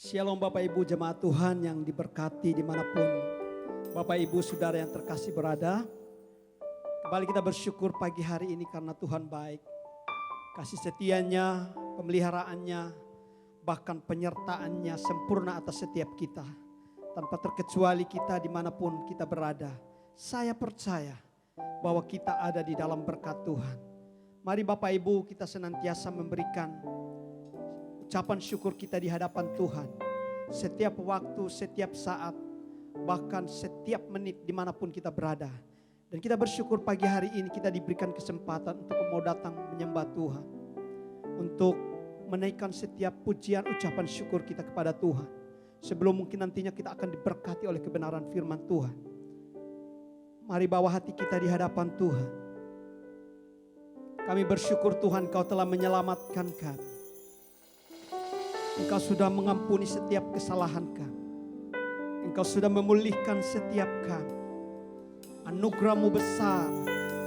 Shalom Bapak Ibu jemaat Tuhan yang diberkati dimanapun Bapak Ibu saudara yang terkasih berada. Kembali kita bersyukur pagi hari ini karena Tuhan baik. Kasih setianya, pemeliharaannya, bahkan penyertaannya sempurna atas setiap kita. Tanpa terkecuali kita dimanapun kita berada. Saya percaya bahwa kita ada di dalam berkat Tuhan. Mari Bapak Ibu kita senantiasa memberikan ucapan syukur kita di hadapan Tuhan. Setiap waktu, setiap saat, bahkan setiap menit dimanapun kita berada. Dan kita bersyukur pagi hari ini kita diberikan kesempatan untuk mau datang menyembah Tuhan. Untuk menaikkan setiap pujian ucapan syukur kita kepada Tuhan. Sebelum mungkin nantinya kita akan diberkati oleh kebenaran firman Tuhan. Mari bawa hati kita di hadapan Tuhan. Kami bersyukur Tuhan Kau telah menyelamatkan kami. Engkau sudah mengampuni setiap kesalahan kami. Engkau sudah memulihkan setiap kami. Anugerah-Mu besar,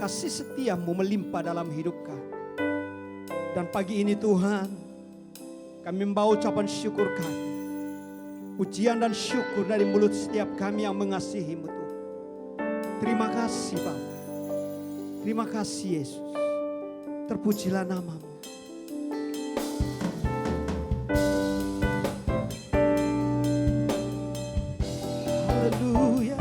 kasih setia-Mu melimpah dalam hidup kami. Dan pagi ini Tuhan, kami membawa ucapan syukur kami. Pujian dan syukur dari mulut setiap kami yang mengasihi-Mu Tuhan. Terima kasih Bapa. Terima kasih Yesus. Terpujilah nama-Mu. Haleluya.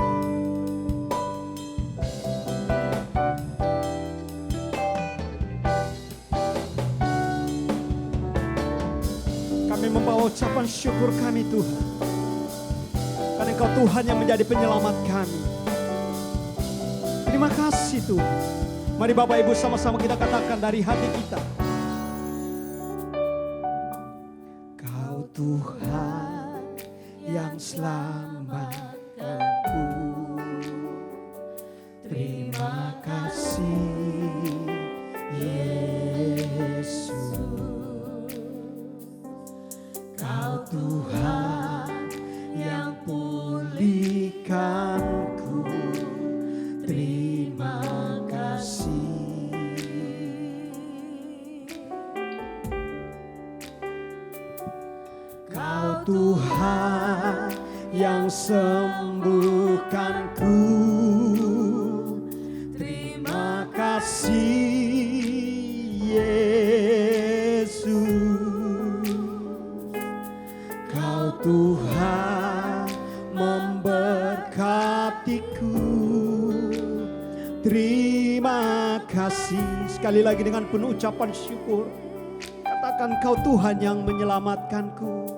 Kami membawa ucapan syukur kami Tuhan. Karena Engkau Tuhan yang menjadi penyelamat kami. Terima kasih Tuhan. Mari Bapak Ibu sama-sama kita katakan dari hati kita. Kau Tuhan yang selamatkanku. Terima kasih Yesus. Kau Tuhan yang pulihkanku. Terima kasih. Kau Tuhan yang sembuhkanku. Terima kasih Yesus. Kau Tuhan memberkatiku. Terima kasih. Sekali lagi dengan penuh ucapan syukur. Katakan Kau Tuhan yang menyelamatkanku.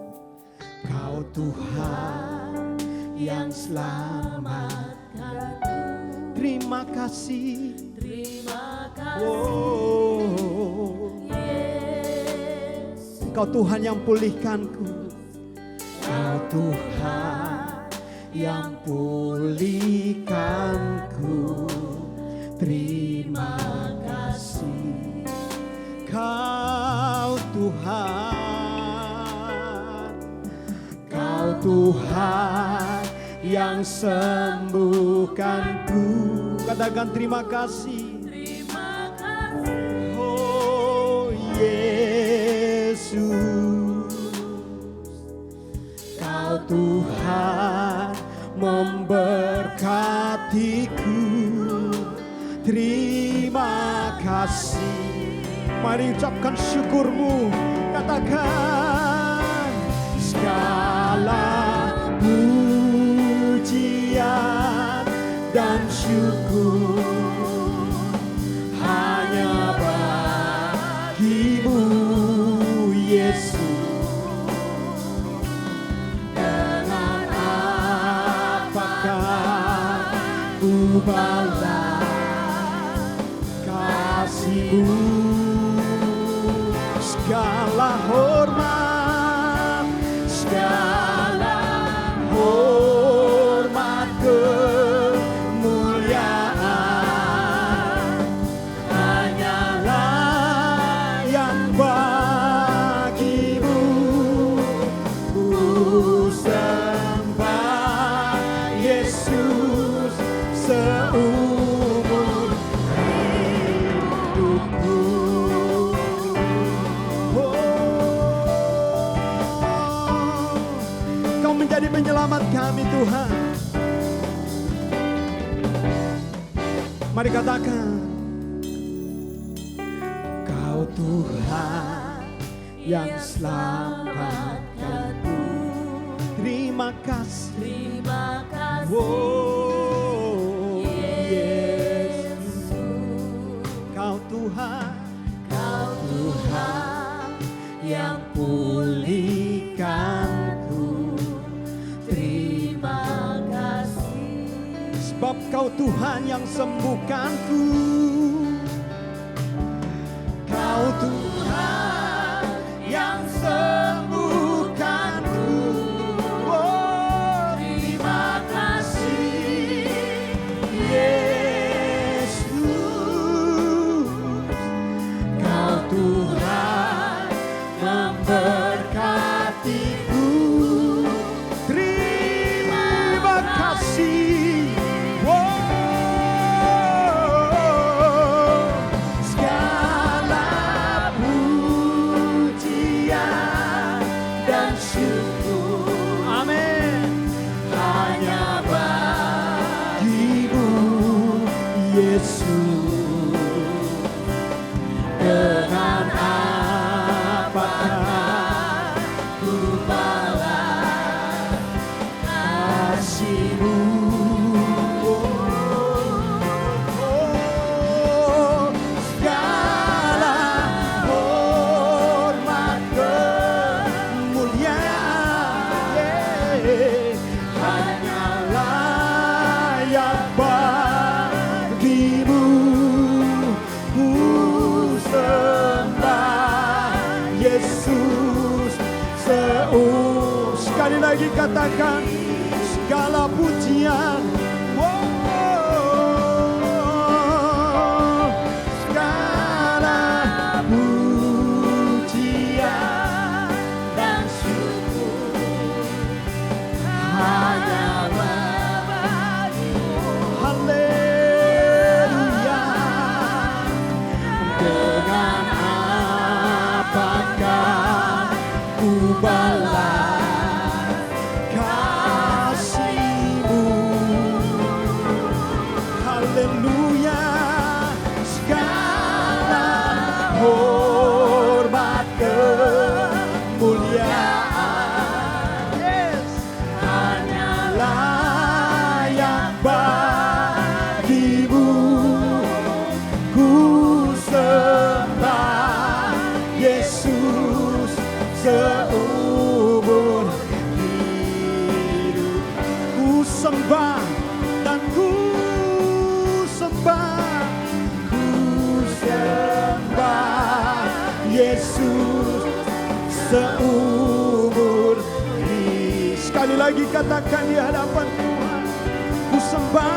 Kau Tuhan yang selamatkanku. Terima kasih. Terima kasih Yesus. Kau Tuhan yang pulihkanku. Kau Tuhan yang pulihkanku. Terima kasih. Kau Tuhan. Kau Tuhan yang sembuhkanku. Katakan terima kasih. Terima kasih Oh Yesus. Kau Tuhan memberkatiku. Terima kasih. Mari ucapkan syukur-Mu. Katakan segala pujian dan syukur hanya bagi-Mu Yesus. Dengan apakah ku balas kasih-Mu. Segala hormat, segala hormat kemuliaan hanyalah yang bagi-Mu. Ku sembah Yesus seumur hidupku. Oh, Tuhan. Mari katakan, Kau Tuhan yang selamatkanku. Terima kasih. Terima kasih Oh, Yesus. Kau Tuhan, Kau Tuhan yang pulihkanku. terima kasih. Sebab Kau Tuhan yang sembuhkanku. Kau Tuhan yang sembuhkanku. Oh, Terima kasih Yesus. Kau Tuhan memberkatiku. Terima kasih. Oh, segala pujian dan syukur. Amin. Hanya bagimu, Yesus. Dengan apakah ku balas kasih-Mu? Oh, segala hormat kemuliaan hanya layak bagimu. Ku sembah Yesus sekali lagi katakan, segala pujian. Oh, segala pujian dan syukur hanya bagimu. Haleluya. Dengan apakah ku balas kasih-Mu? Haleluya. Segala hormat kemuliaan, yes, hanya layak bagimu. Ku sembah Yesus seumur hidup. Ku sembah dan ku sembah, ku sembah Yesus seumur hidup. Sekali lagi katakan di hadapan Tuhan, ku sembah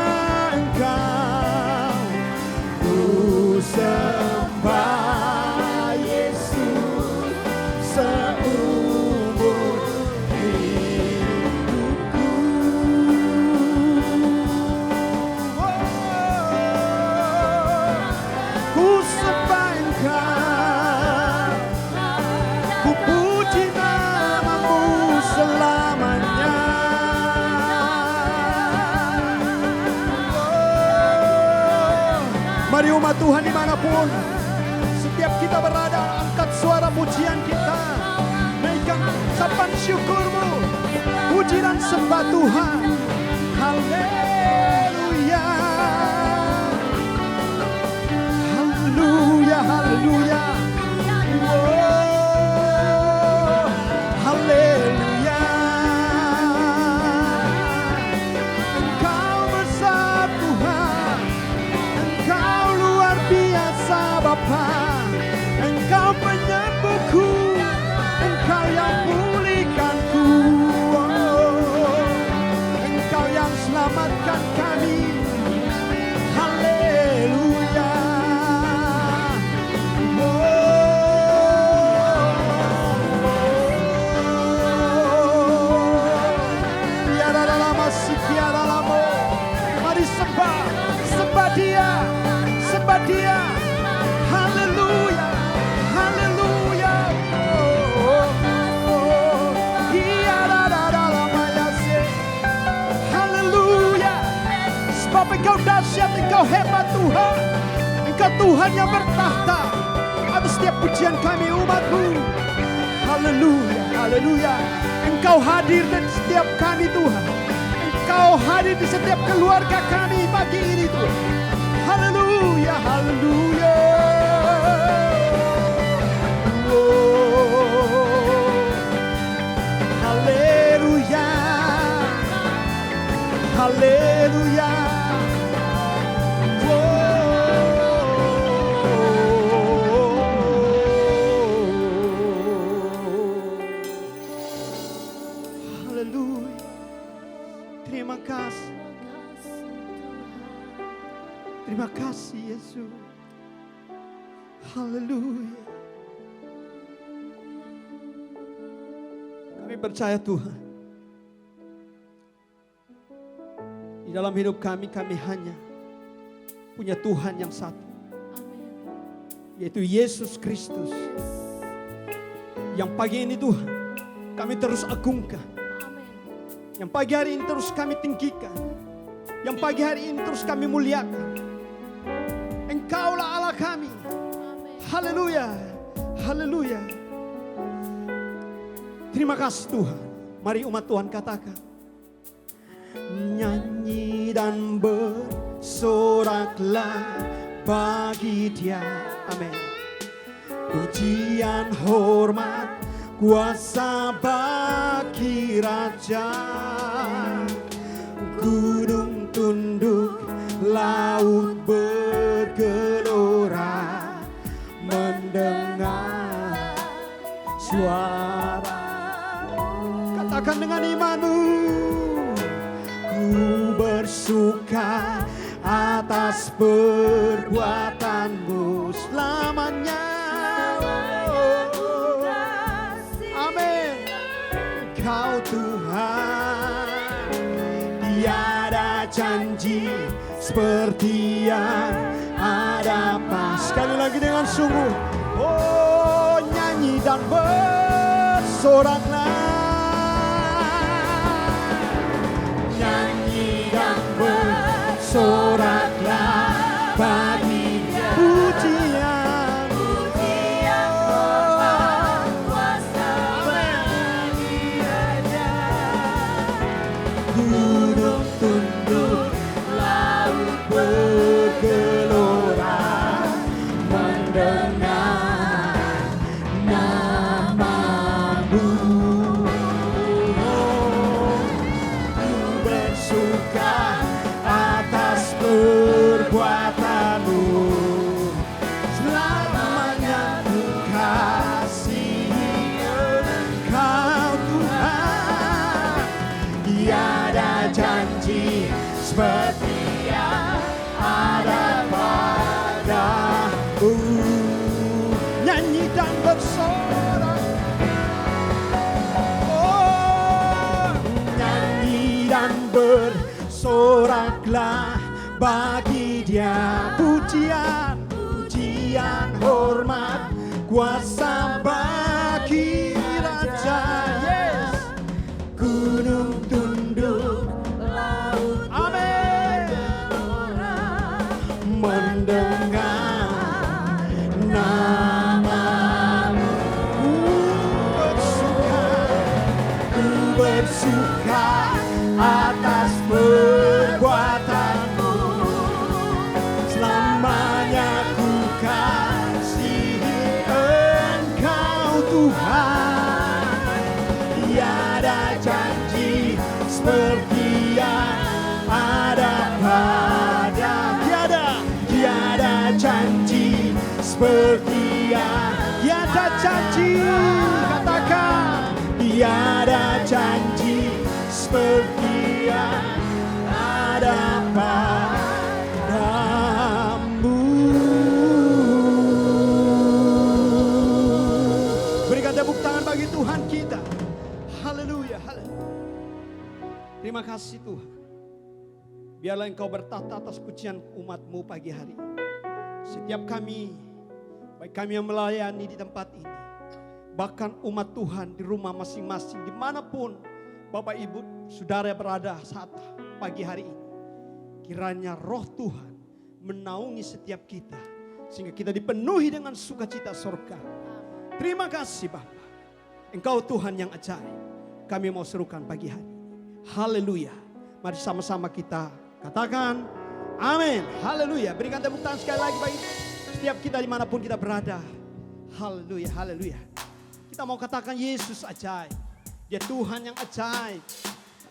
Engkau. Ku sembah Yesus seumur hidupku. Oh, ku sembah Engkau. Ku puji nama-Mu selamanya. Oh, mari umat Tuhan dimanapun, setiap kita berada, angkat suara pujian kita. Naikkan ucapan syukur-Mu, puji dan sembah Tuhan. Haleluya. Haleluya, haleluya. Oh, haleluya. Engkau besar Tuhan, Engkau luar biasa Bapa. Engkau penyembuhku, Engkau yang pulihkanku. Oh, Engkau yang selamatkan kami Tuhan yang bertahta atas setiap pujian kami umat-Mu. Haleluya, haleluya. Engkau hadir di setiap kami Tuhan. Engkau hadir di setiap keluarga kami pagi ini Tuhan. Haleluya, haleluya. Haleluya, haleluya. Haleluya. Terima kasih. Terima kasih Yesus. Haleluya. Kami percaya Tuhan, di dalam hidup kami hanya punya Tuhan yang satu, yaitu Yesus Kristus. Yang pagi ini Tuhan kami terus agungkan, yang pagi hari ini terus kami tinggikan, yang pagi hari ini terus kami muliakan. Engkaulah Allah kami. Haleluya, haleluya. Terima kasih Tuhan. Mari umat Tuhan katakan, nyanyi dan bersoraklah bagi Dia. Amin. Pujian, hormat, kuasa bagi Raja. Gunung tunduk, laut bergelora, mendengar suara. Katakan dengan imanmu, ku bersuka atas perbuatanmu selamanya. Amin. Engkau Tuhan, tiada janji seperti yang ada pas. Sekali lagi dengan sungguh, oh nyanyi dan bersoraklah. Nyanyi dan bersoraklah bagi Dia. Pujian, pujian, hormat, kuasa bagi Raja. Gunung tunduk, laut bergelora, mendengar nama-Mu. Bersuka atas perbuatanmu, selamanya ku kasihi Engkau Tuhan. Tiada janji seperti yang ada padamu. Nyanyi dan bersorak, oh nyanyi dan bersoraklah bagi Dia. Pujian, pujian, hormat, kuasa bagi Raja. Yes. Gunung tunduk, laut bergelora, mendengar nama-Mu. Ku bersuka atas perbuatanmu, selamanya ku kasihi Engkau Tuhan. Tiada janji seperti yang ada pada. Tiada janji seperti yang. Tiada janji, katakan, tiada janji seperti yang ada padamu. Berikan tepuk tangan bagi Tuhan kita. Haleluya, haleluya. Terima kasih Tuhan. Biarlah Engkau bertata atas pujian umat-Mu pagi hari. Setiap kami, baik kami yang melayani di tempat ini, bahkan umat Tuhan di rumah masing-masing, dimanapun Bapak Ibu Saudara berada saat pagi hari ini, kiranya roh Tuhan menaungi setiap kita, Sehingga kita dipenuhi dengan sukacita surga. Terima kasih Bapa. Engkau Tuhan yang ajaib. Kami mau serukan pagi hari. Haleluya. Mari sama-sama kita katakan amin. Haleluya. Berikan tepuk tangan sekali lagi bagi setiap kita dimanapun kita berada. Haleluya, haleluya. Kita mau katakan Yesus ajaib. Dia Tuhan yang ajaib.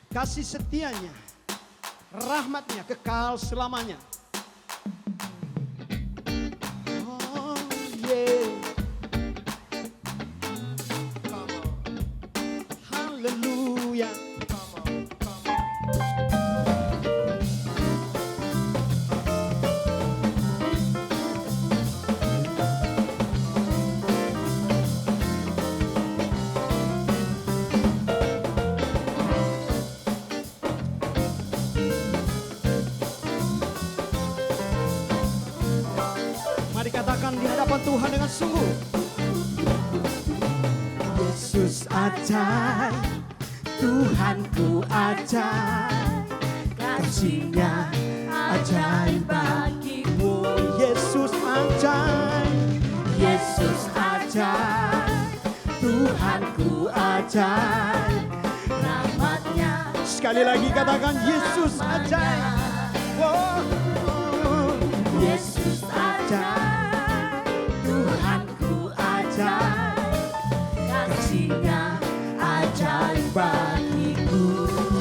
Kasih setianya, rahmatnya kekal selamanya. Oh yeah. Haleluya. Mari katakan di hadapan Tuhan dengan sungguh. Yesus ajaib, Tuhanku ajaib, kasih-Nya ajaib bagiku. Yesus ajaib, Yesus ajaib, Tuhanku ajaib, rahmat-Nya. Sekali lagi katakan Yesus ajaib. Oh, Yesus ajaib, Tuhanku ajaib, kasih-Nya ajaib bagiku.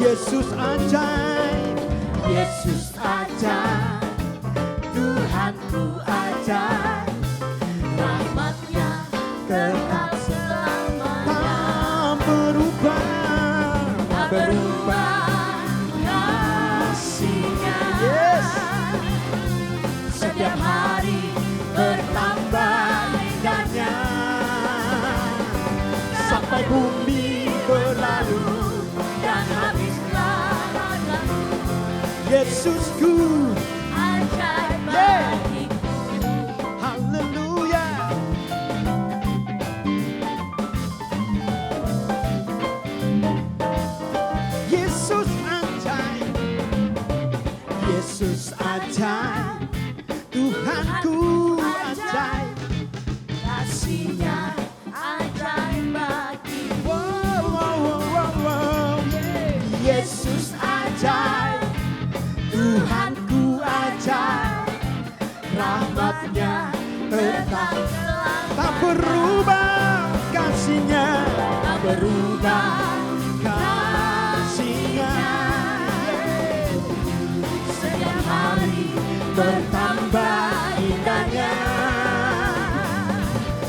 Yesus ajaib, Yesus ajaib, Tuhanku ajaib, rahmat-Nya kekal selamanya. Tak berubah, tak berubah kasih-Nya. Yes. Setiap hari bertambah indahnya, sampai bumi berlalu dan habislah ragaku. Yesusku ajaib bagiku. Haleluya. Yesus ajaib, Yesus ajaib, Tuhanku ajaib, kasih-Nya ajaib bagiku. Wow, wow, wow, wow, wow. Yesus ajaib, Tuhanku ajaib, rahmat-Nya tetap tak berubah kasih-Nya, tak berubah kasih-Nya. Setiap hari bertambah indahnya,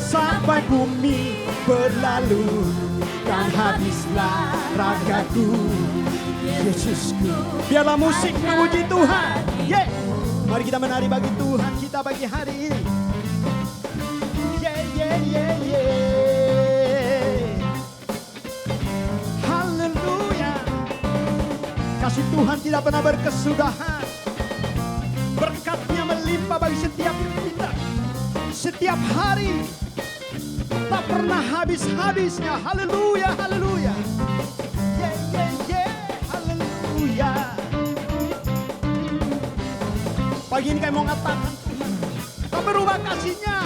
sampai bumi berlalu dan habislah ragaku. Yesusku. Biarlah musik memuji Tuhan. Yeah. Mari kita menari bagi Tuhan kita bagi hari ini. Yeah, yeah, yeah, yeah. Haleluya. Kasih Tuhan tidak pernah berkesudahan. Berkat-Nya melimpah bagi setiap kita. Setiap hari. Tak pernah habis-habisnya. Haleluya, haleluya. Yeah, yeah, yeah. Haleluya. Pagi ini kami mau ngatakan Tuhan, tak berubah kasih-Nya.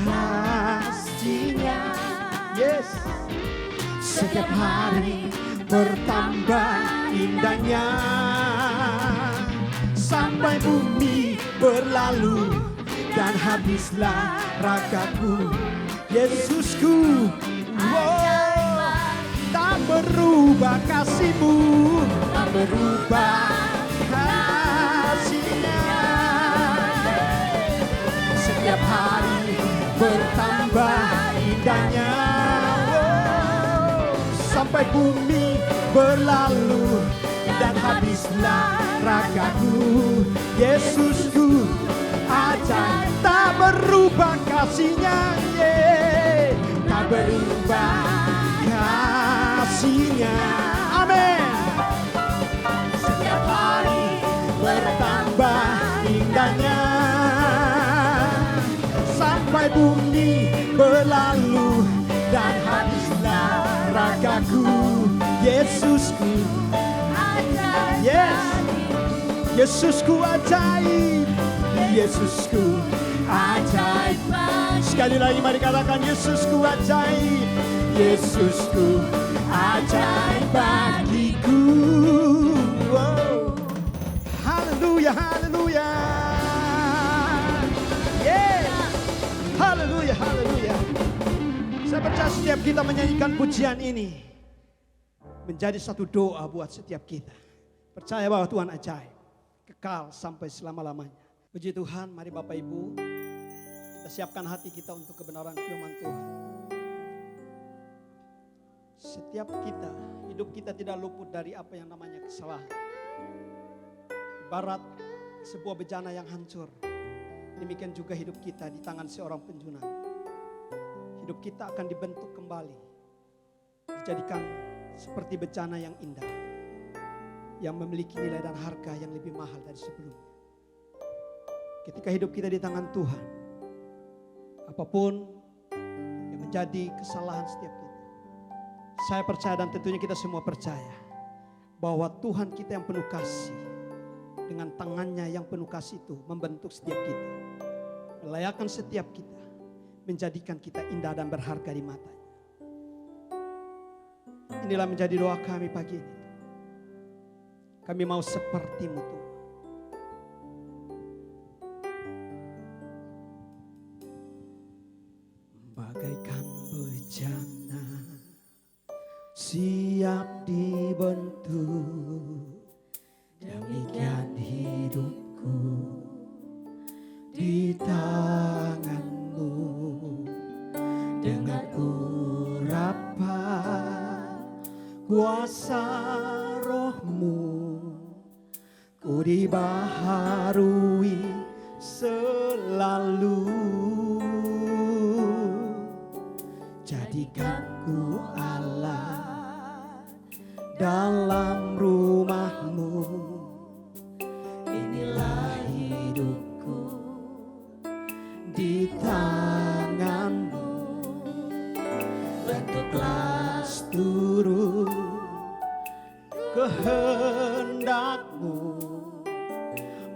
Kasih-Nya. Yes. Setiap hari bertambah indahnya, sampai bumi berlalu dan habislah ragaku. Yesusku, wow, tak berubah kasih-Mu, tak berubah kasih-Nya. Setiap hari bertambah indahnya, wow, sampai bumi berlalu dan habislah ragaku. Yesusku ajaib, tak berubah kasih-Nya, yeah. Tak berubah kasih-Nya. Amin. Setiap hari bertambah indahnya, sampai bumi berlalu dan habislah ragaku. Yesusku ajaib. Yes. Yesusku ajaib, Yesusku Ajaib bagi sekali lagi mari katakan Yesusku ajaib, Yesusku ajaib bagiku. Wow. Haleluya, haleluya. Yeah. Haleluya, haleluya. Saya percaya setiap kita menyanyikan pujian ini menjadi satu doa buat setiap kita. Percaya bahwa Tuhan ajaib, kekal sampai selama-lamanya. Puji Tuhan, mari Bapak Ibu, kita siapkan hati kita untuk kebenaran firman Tuhan. Setiap kita, hidup kita tidak luput dari apa yang namanya kesalahan. Ibarat sebuah bejana yang hancur, demikian juga hidup kita di tangan seorang penjuna. Hidup kita akan dibentuk kembali, dijadikan seperti bejana yang indah, yang memiliki nilai dan harga yang lebih mahal dari sebelumnya. Ketika hidup kita di tangan Tuhan, apapun yang menjadi kesalahan setiap kita, saya percaya dan tentunya kita semua percaya bahwa Tuhan kita yang penuh kasih, dengan tangannya yang penuh kasih itu membentuk setiap kita, melayakkan setiap kita, menjadikan kita indah dan berharga di matanya. Inilah menjadi doa kami pagi ini. Kami mau seperti-Mu Tuhan. Bagaikan bejana siap dibentuk, demikian hidupku di tangan-Mu. Dengan urapan kuasa Roh-Mu, ku dibaharui selalu. Jadikan ku Allah dalam rumah-Mu. Inilah hidupku di tangan-Mu. Bentuklah seluruh kehendak-Mu.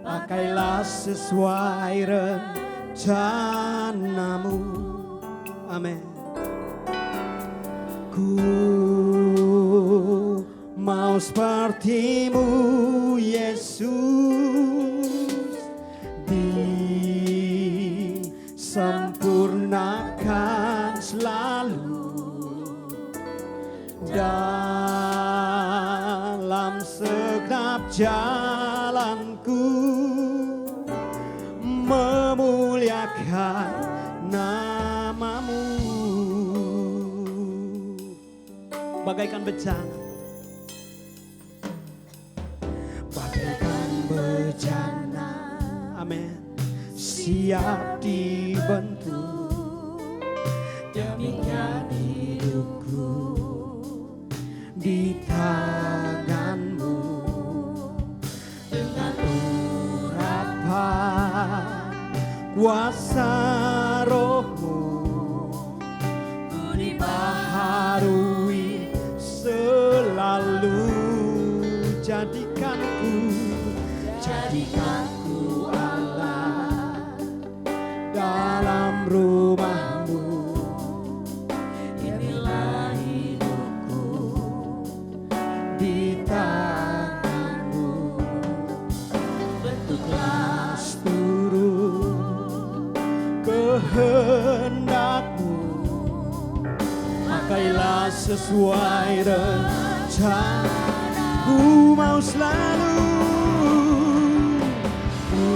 Pakailah sesuai rencana-Mu. Amin. Ku mau seperti-Mu Yesus, disempurnakan selalu dalam segenap jalanku, memuliakan nama-Mu. Bagaikan bejana, bagaikan bejana, amin, siap dibentuk, demikian hidupku di tangan-Mu. Dengan urapan kuasa Roh-Mu, ku dibaharui selalu. Jadikanku Allah dalam rumah-Mu. Inilah hidupku di tangan-Mu. Bentuklah seluruh kehendak-Mu. Pakailah sesuai rencana. Ku mau selalu, ku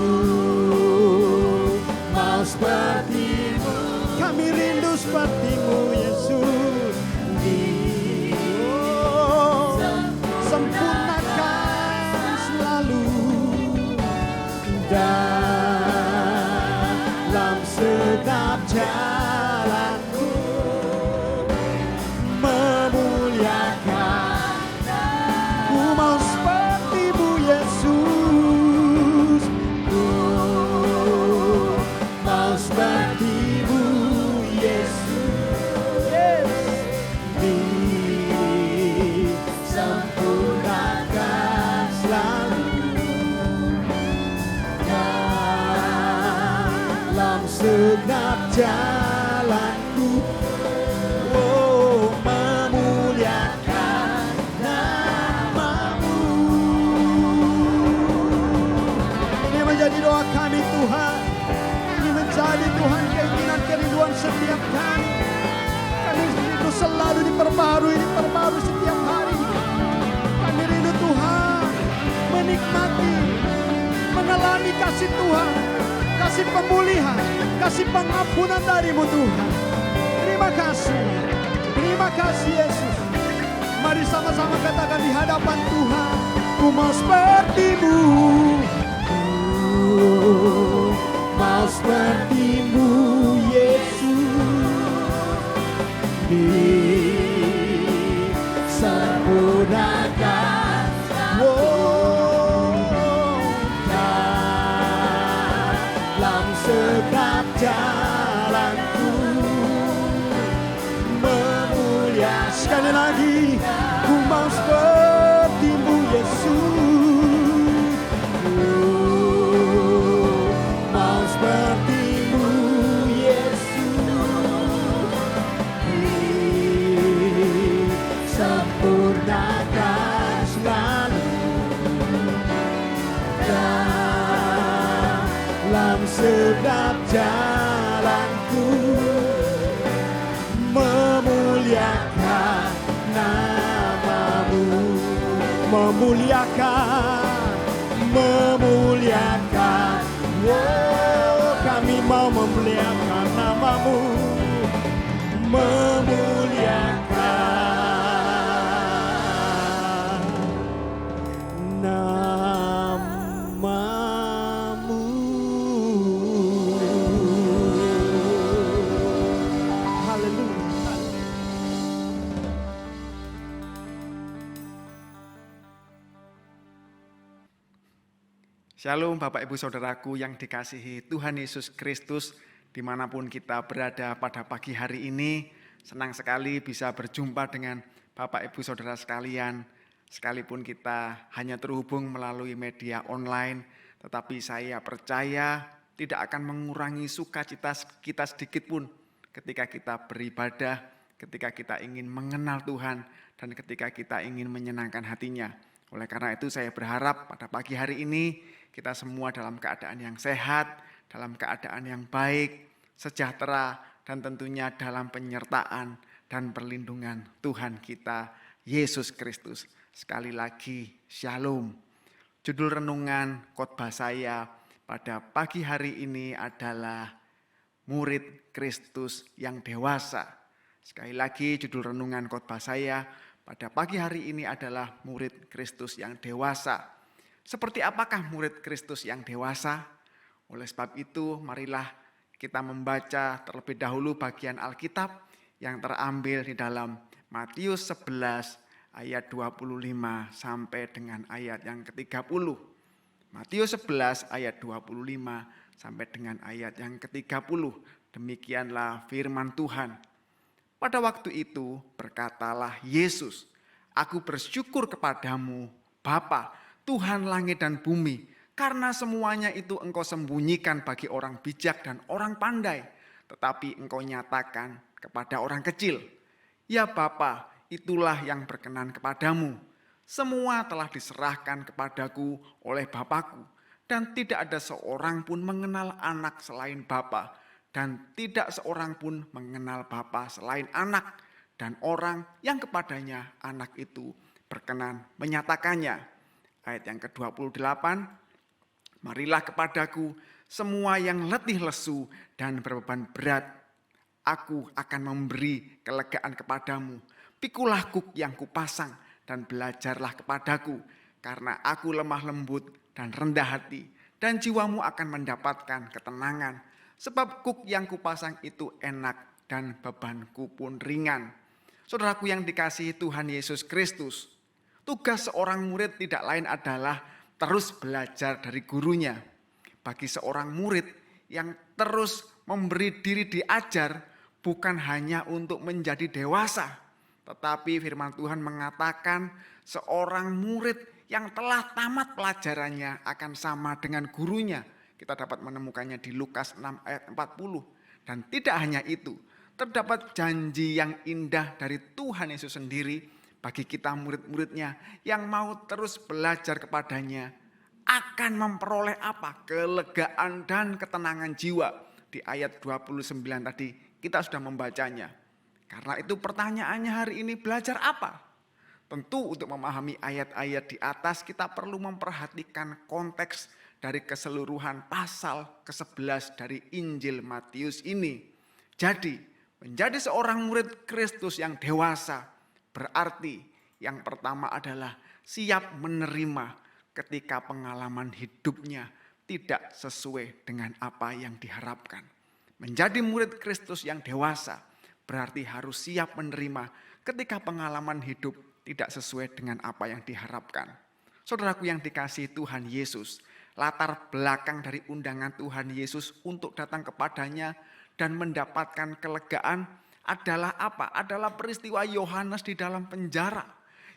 mau seperti-Mu. Kami rindu seperti-Mu Yesus. Sempurnakan selalu dalam setiap jalanku, memuliakan. Ku mau seperti-Mu Yesus, ku mau seperti-Mu Yesus, yes. Disempurnakan selalu dalam segenap jalanku, oh memuliakan nama-Mu. Ini menjadi doa kami Tuhan, ini menjadi Tuhan keinginan kerinduan setiap kami. Kami rindu selalu diperbarui setiap hari. Kami rindu Tuhan menikmati, mengalami kasih Tuhan, kasih pemulihan, kasih pengampunan dari-Mu Tuhan. Terima kasih Yesus. Mari sama-sama katakan di hadapan Tuhan, ku mau seperti-Mu, ku mau seperti-Mu Yesus, disempurnakan dalam segenap jalanku, memulia. Sekali lagi, ku mau seperti-Mu Yesus, ku mau seperti-Mu Yesus, disempurnakan selalu dalam segenap jalanku, memuliakan nama-Mu, memuliakan, oh kami mau memuliakan nama-Mu, memuliakan nama-Mu. Haleluya. Shalom Bapak Ibu Saudaraku yang dikasihi Tuhan Yesus Kristus, dimanapun kita berada pada pagi hari ini. Senang sekali bisa berjumpa dengan Bapak Ibu Saudara sekalian. Sekalipun kita hanya terhubung melalui media online, tetapi saya percaya tidak akan mengurangi sukacita kita sedikit pun ketika kita beribadah, ketika kita ingin mengenal Tuhan, dan ketika kita ingin menyenangkan hatinya. Oleh karena itu saya berharap pada pagi hari ini kita semua dalam keadaan yang sehat, dalam keadaan yang baik, sejahtera, dan tentunya dalam penyertaan dan perlindungan Tuhan kita, Yesus Kristus. Sekali lagi, Shalom. Judul renungan khotbah saya pada pagi hari ini adalah Murid Kristus yang Dewasa. Sekali lagi, judul renungan khotbah saya pada pagi hari ini adalah Murid Kristus yang Dewasa. Seperti apakah murid Kristus yang dewasa? Oleh sebab itu, marilah kita membaca terlebih dahulu bagian Alkitab yang terambil di dalam Matius 11 ayat 25 sampai dengan ayat yang ke-30. Matius 11 ayat 25 sampai dengan ayat yang ke-30. Demikianlah firman Tuhan. Pada waktu itu berkatalah Yesus, "Aku bersyukur kepadamu, Bapa, Tuhan langit dan bumi, karena semuanya itu Engkau sembunyikan bagi orang bijak dan orang pandai, tetapi Engkau nyatakan kepada orang kecil. Ya Bapa, itulah yang berkenan kepadamu. Semua telah diserahkan kepadaku oleh Bapakku, dan tidak ada seorang pun mengenal anak selain Bapa, dan tidak seorang pun mengenal Bapa selain anak, dan orang yang kepadanya anak itu berkenan menyatakannya." Ayat yang ke-28, "Marilah kepadaku semua yang letih lesu dan berbeban berat, aku akan memberi kelegaan kepadamu. Pikulah kuk yang kupasang dan belajarlah kepadaku, karena aku lemah lembut dan rendah hati, dan jiwamu akan mendapatkan ketenangan. Sebab kuk yang kupasang itu enak dan bebanku pun ringan." Saudaraku yang dikasihi Tuhan Yesus Kristus, tugas seorang murid tidak lain adalah terus belajar dari gurunya. Bagi seorang murid yang terus memberi diri diajar, bukan hanya untuk menjadi dewasa, tetapi firman Tuhan mengatakan seorang murid yang telah tamat pelajarannya akan sama dengan gurunya Kita dapat menemukannya di Lukas 6 ayat 40. Dan tidak hanya itu, terdapat janji yang indah dari Tuhan Yesus sendiri bagi kita murid-muridnya yang mau terus belajar kepadanya akan memperoleh apa? Kelegaan dan ketenangan jiwa. Di ayat 29 tadi kita sudah membacanya. Karena itu pertanyaannya hari ini, belajar apa? Tentu untuk memahami ayat-ayat di atas kita perlu memperhatikan konteks dari keseluruhan pasal ke-11 dari Injil Matius ini. Jadi menjadi seorang murid Kristus yang dewasa berarti yang pertama adalah siap menerima ketika pengalaman hidupnya tidak sesuai dengan apa yang diharapkan. Menjadi murid Kristus yang dewasa berarti harus siap menerima ketika pengalaman hidup tidak sesuai dengan apa yang diharapkan. Saudaraku yang dikasihi Tuhan Yesus, latar belakang dari undangan Tuhan Yesus untuk datang kepadanya dan mendapatkan kelegaan adalah apa? Adalah peristiwa Yohanes di dalam penjara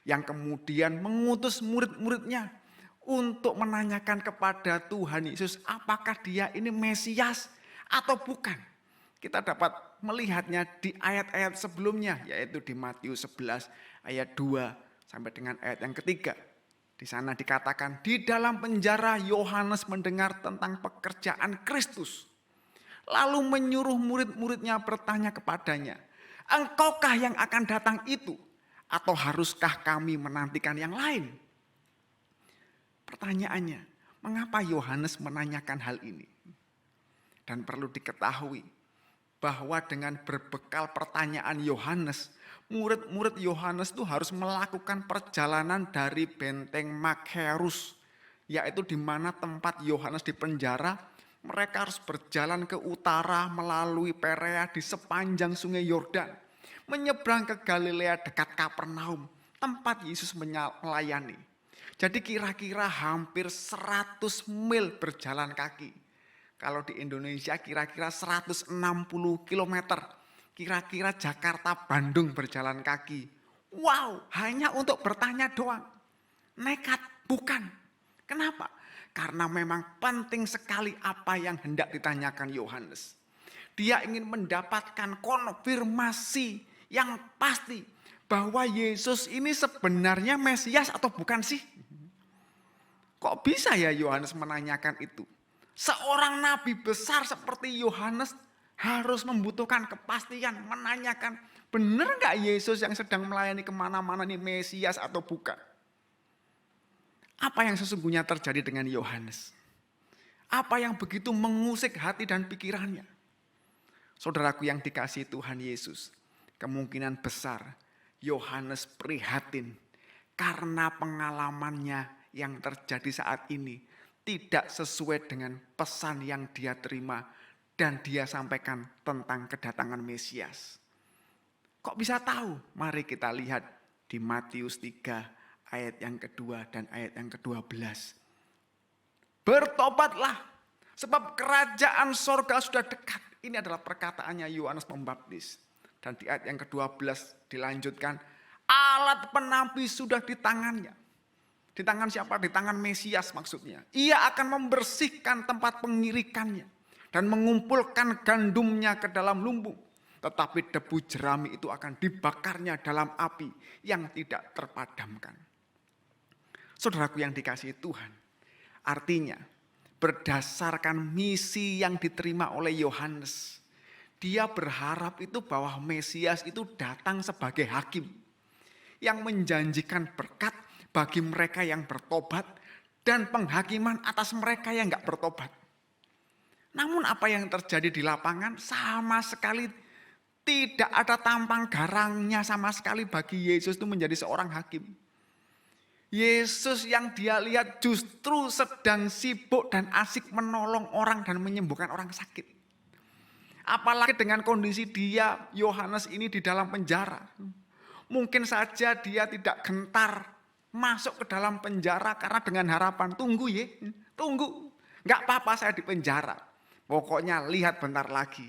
yang kemudian mengutus murid-muridnya untuk menanyakan kepada Tuhan Yesus apakah dia ini Mesias atau bukan. Kita dapat melihatnya di ayat-ayat sebelumnya, yaitu di Matius 11 ayat 2 sampai dengan ayat yang ketiga. Di sana dikatakan di dalam penjara Yohanes mendengar tentang pekerjaan Kristus. Lalu menyuruh murid-muridnya bertanya kepadanya, engkaukah yang akan datang itu? Atau haruskah kami menantikan yang lain? Pertanyaannya, mengapa Yohanes menanyakan hal ini? Dan perlu diketahui bahwa dengan berbekal pertanyaan Yohanes, murid-murid Yohanes itu harus melakukan perjalanan dari benteng Machaerus, yaitu di mana tempat Yohanes dipenjara. Mereka harus berjalan ke utara melalui Perea di sepanjang sungai Yordan, menyeberang ke Galilea dekat Kapernaum, tempat Yesus melayani. Jadi kira-kira hampir 100 mil berjalan kaki. Kalau di Indonesia kira-kira 160 kilometer. Kira-kira Jakarta Bandung berjalan kaki. Wow, hanya untuk bertanya doang. Nekat, bukan. Kenapa? Karena memang penting sekali apa yang hendak ditanyakan Yohanes. Dia ingin mendapatkan konfirmasi yang pasti bahwa Yesus ini sebenarnya Mesias atau bukan sih? Kok bisa ya Yohanes menanyakan itu? Seorang nabi besar seperti Yohanes harus membutuhkan kepastian, menanyakan benar nggak Yesus yang sedang melayani kemana-mana ini Mesias atau bukan? Apa yang sesungguhnya terjadi dengan Yohanes? Apa yang begitu mengusik hati dan pikirannya? Saudaraku yang dikasihi Tuhan Yesus, kemungkinan besar Yohanes prihatin karena pengalamannya yang terjadi saat ini tidak sesuai dengan pesan yang dia terima dan dia sampaikan tentang kedatangan Mesias. Kok bisa tahu? Mari kita lihat di Matius 3 ayat yang kedua dan ayat yang ke-12. Bertobatlah sebab kerajaan sorga sudah dekat. Ini adalah perkataannya Yohanes Pembaptis. Dan di ayat yang ke-12 dilanjutkan, alat penampi sudah di tangannya. Di tangan siapa? Di tangan Mesias maksudnya. Ia akan membersihkan tempat pengirikannya dan mengumpulkan gandumnya ke dalam lumbung. Tetapi debu jerami itu akan dibakarnya dalam api yang tidak terpadamkan. Saudaraku yang dikasihi Tuhan, artinya berdasarkan misi yang diterima oleh Yohanes, dia berharap itu bahwa Mesias itu datang sebagai hakim yang menjanjikan berkat bagi mereka yang bertobat dan penghakiman atas mereka yang enggak bertobat. Namun apa yang terjadi di lapangan sama sekali tidak ada tampang garangnya sama sekali bagi Yesus itu menjadi seorang hakim. Yesus yang dia lihat justru sedang sibuk dan asik menolong orang dan menyembuhkan orang sakit. Apalagi dengan kondisi dia, Yohanes ini di dalam penjara. Mungkin saja dia tidak gentar masuk ke dalam penjara karena dengan harapan, tunggu ya, tunggu. Enggak apa-apa saya di penjara. Pokoknya lihat bentar lagi.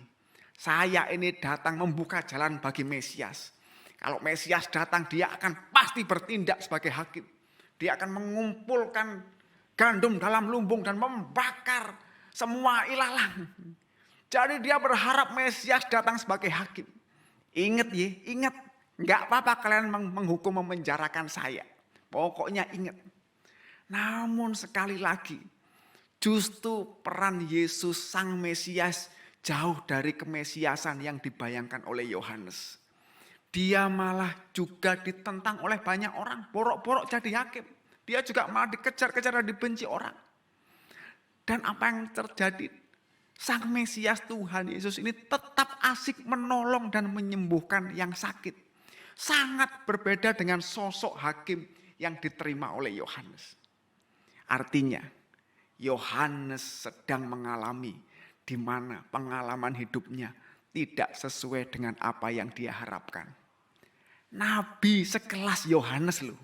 Saya ini datang membuka jalan bagi Mesias. Kalau Mesias datang dia akan pasti bertindak sebagai hakim. Dia akan mengumpulkan gandum dalam lumbung dan membakar Semua ilalang. Jadi dia berharap Mesias datang sebagai hakim. Ingat ya, ingat. Enggak apa-apa kalian menghukum, memenjarakan saya. Pokoknya ingat. Namun sekali lagi, justru peran Yesus Sang Mesias jauh dari kemesiasan yang dibayangkan oleh Yohanes. Dia malah juga ditentang oleh banyak orang. Borok-borok jadi hakim. Dia juga malah dikejar-kejar dan dibenci orang. Dan apa yang terjadi? Sang Mesias Tuhan Yesus ini tetap asik menolong dan menyembuhkan yang sakit. Sangat berbeda dengan sosok hakim yang diterima oleh Yohanes. Artinya, Yohanes sedang mengalami di mana pengalaman hidupnya tidak sesuai dengan apa yang dia harapkan. Nabi sekelas Yohanes loh.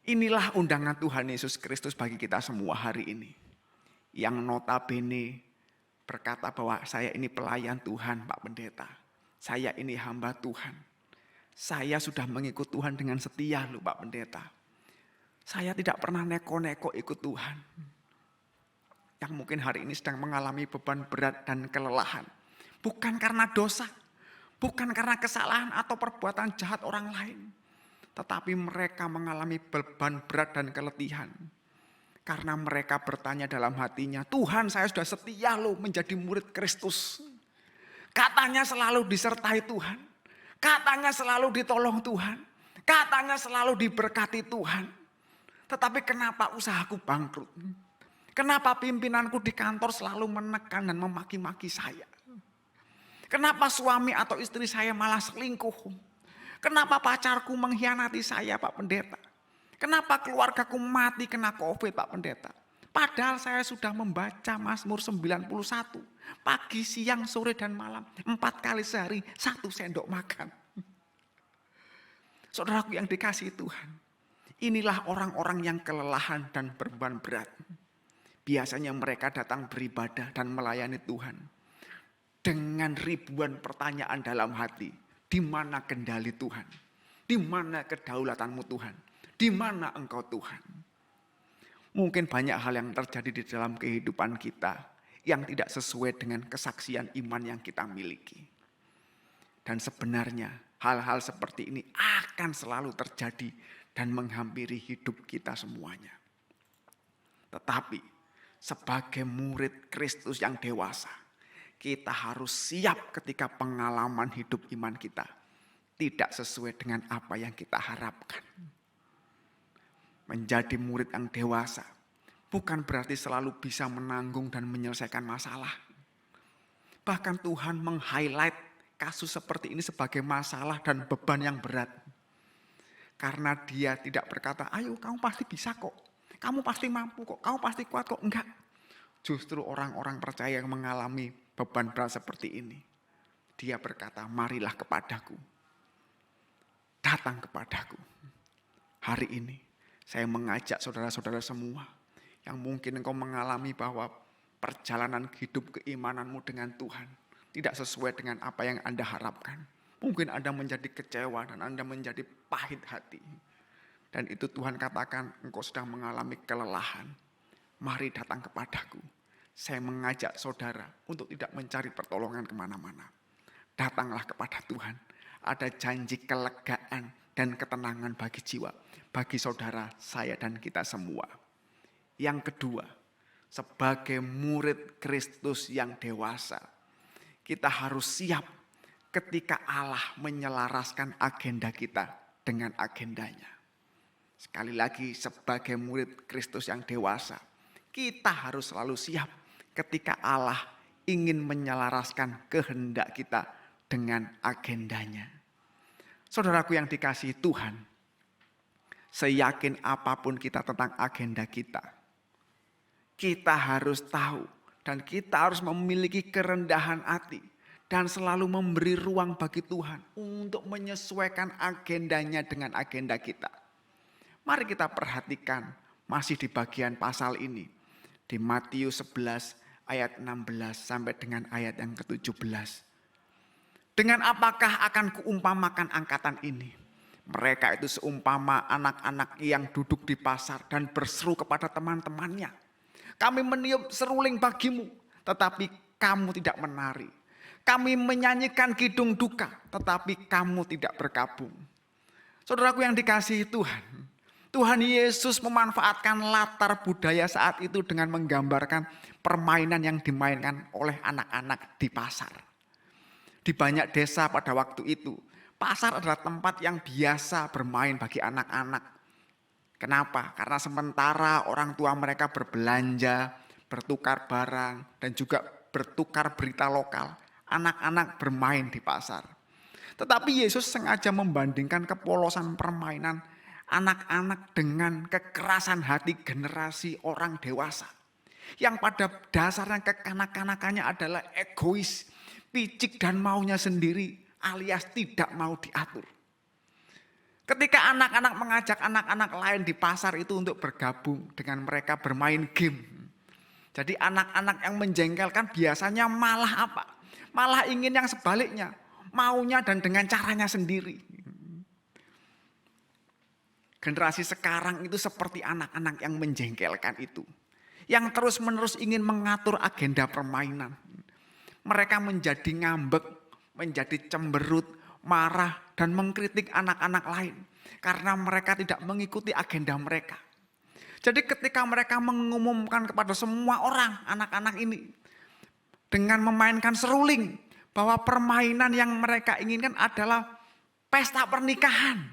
Inilah undangan Tuhan Yesus Kristus bagi kita semua hari ini. Yang notabene berkata bahwa saya ini pelayan Tuhan Pak Pendeta. Saya ini hamba Tuhan. Saya sudah mengikut Tuhan dengan setia loh Pak Pendeta. Saya tidak pernah neko-neko ikut Tuhan. Yang mungkin hari ini sedang mengalami beban berat dan kelelahan. Bukan karena dosa. Bukan karena kesalahan atau perbuatan jahat orang lain. Tetapi mereka mengalami beban berat dan keletihan. Karena mereka bertanya dalam hatinya, Tuhan saya sudah setia loh menjadi murid Kristus. Katanya selalu disertai Tuhan. Katanya selalu ditolong Tuhan. Katanya selalu diberkati Tuhan. Tetapi kenapa usahaku bangkrut? Kenapa pimpinanku di kantor selalu menekan dan memaki-maki saya? Kenapa suami atau istri saya malah selingkuh? Kenapa pacarku mengkhianati saya Pak Pendeta? Kenapa keluargaku mati kena COVID Pak Pendeta? Padahal saya sudah membaca Mazmur 91. Pagi, siang, sore dan malam. 4 kali sehari 1 sendok makan. Saudaraku yang dikasihi Tuhan. Inilah orang-orang yang kelelahan dan beban berat. Biasanya mereka datang beribadah dan melayani Tuhan. Dengan ribuan pertanyaan dalam hati. Di mana kendali Tuhan? Di mana kedaulatanmu Tuhan? Di mana engkau Tuhan? Mungkin banyak hal yang terjadi di dalam kehidupan kita. Yang tidak sesuai dengan kesaksian iman yang kita miliki. Dan sebenarnya hal-hal seperti ini akan selalu terjadi. Dan menghampiri hidup kita semuanya. Tetapi sebagai murid Kristus yang dewasa. Kita harus siap ketika pengalaman hidup iman kita tidak sesuai dengan apa yang kita harapkan. Menjadi murid yang dewasa bukan berarti selalu bisa menanggung dan menyelesaikan masalah. Bahkan Tuhan meng-highlight kasus seperti ini sebagai masalah dan beban yang berat. Karena dia tidak berkata, ayo kamu pasti bisa kok. Kamu pasti mampu kok, kamu pasti kuat kok. Enggak. Justru orang-orang percaya yang mengalami beban berat seperti ini. Dia berkata, marilah kepadaku. Datang kepadaku. Hari ini saya mengajak saudara-saudara semua. Yang mungkin engkau mengalami bahwa perjalanan hidup keimananmu dengan Tuhan. Tidak sesuai dengan apa yang Anda harapkan. Mungkin Anda menjadi kecewa dan Anda menjadi pahit hati. Dan itu Tuhan katakan engkau sedang mengalami kelelahan. Mari datang kepadaku. Saya mengajak saudara untuk tidak mencari pertolongan kemana-mana. Datanglah kepada Tuhan. Ada janji kelegaan dan ketenangan bagi jiwa. Bagi saudara, saya dan kita semua. Yang kedua, sebagai murid Kristus yang dewasa. Kita harus siap ketika Allah menyelaraskan agenda kita dengan agendanya. Sekali lagi sebagai murid Kristus yang dewasa. Kita harus selalu siap ketika Allah ingin menyelaraskan kehendak kita dengan agendanya. Saudaraku yang dikasihi Tuhan, seyakin apapun kita tentang agenda kita, kita harus tahu dan kita harus memiliki kerendahan hati dan selalu memberi ruang bagi Tuhan untuk menyesuaikan agendanya dengan agenda kita. Mari kita perhatikan masih di bagian pasal ini. Di Matius 11 ayat 16 sampai dengan ayat yang ke-17. Dengan apakah akan kuumpamakan angkatan ini? Mereka itu seumpama anak-anak yang duduk di pasar dan berseru kepada teman-temannya. Kami meniup seruling bagimu, tetapi kamu tidak menari. Kami menyanyikan kidung duka, tetapi kamu tidak berkabung. Saudaraku yang dikasihi Tuhan, Tuhan Yesus memanfaatkan latar budaya saat itu dengan menggambarkan permainan yang dimainkan oleh anak-anak di pasar. Di banyak desa pada waktu itu, pasar adalah tempat yang biasa bermain bagi anak-anak. Kenapa? Karena sementara orang tua mereka berbelanja, bertukar barang, dan juga bertukar berita lokal, anak-anak bermain di pasar. Tetapi Yesus sengaja membandingkan kepolosan permainan anak-anak dengan kekerasan hati generasi orang dewasa. Yang pada dasarnya kekanak-kanakannya adalah egois, picik dan maunya sendiri alias tidak mau diatur. Ketika anak-anak mengajak anak-anak lain di pasar itu untuk bergabung dengan mereka bermain game. Jadi anak-anak yang menjengkelkan biasanya malah apa? Malah ingin yang sebaliknya. Maunya dan dengan caranya sendiri. Generasi sekarang itu seperti anak-anak yang menjengkelkan itu. Yang terus-menerus ingin mengatur agenda permainan. Mereka menjadi ngambek, menjadi cemberut, marah dan mengkritik anak-anak lain karena mereka tidak mengikuti agenda mereka. Jadi ketika mereka mengumumkan kepada semua orang anak-anak ini dengan memainkan seruling bahwa permainan yang mereka inginkan adalah pesta pernikahan.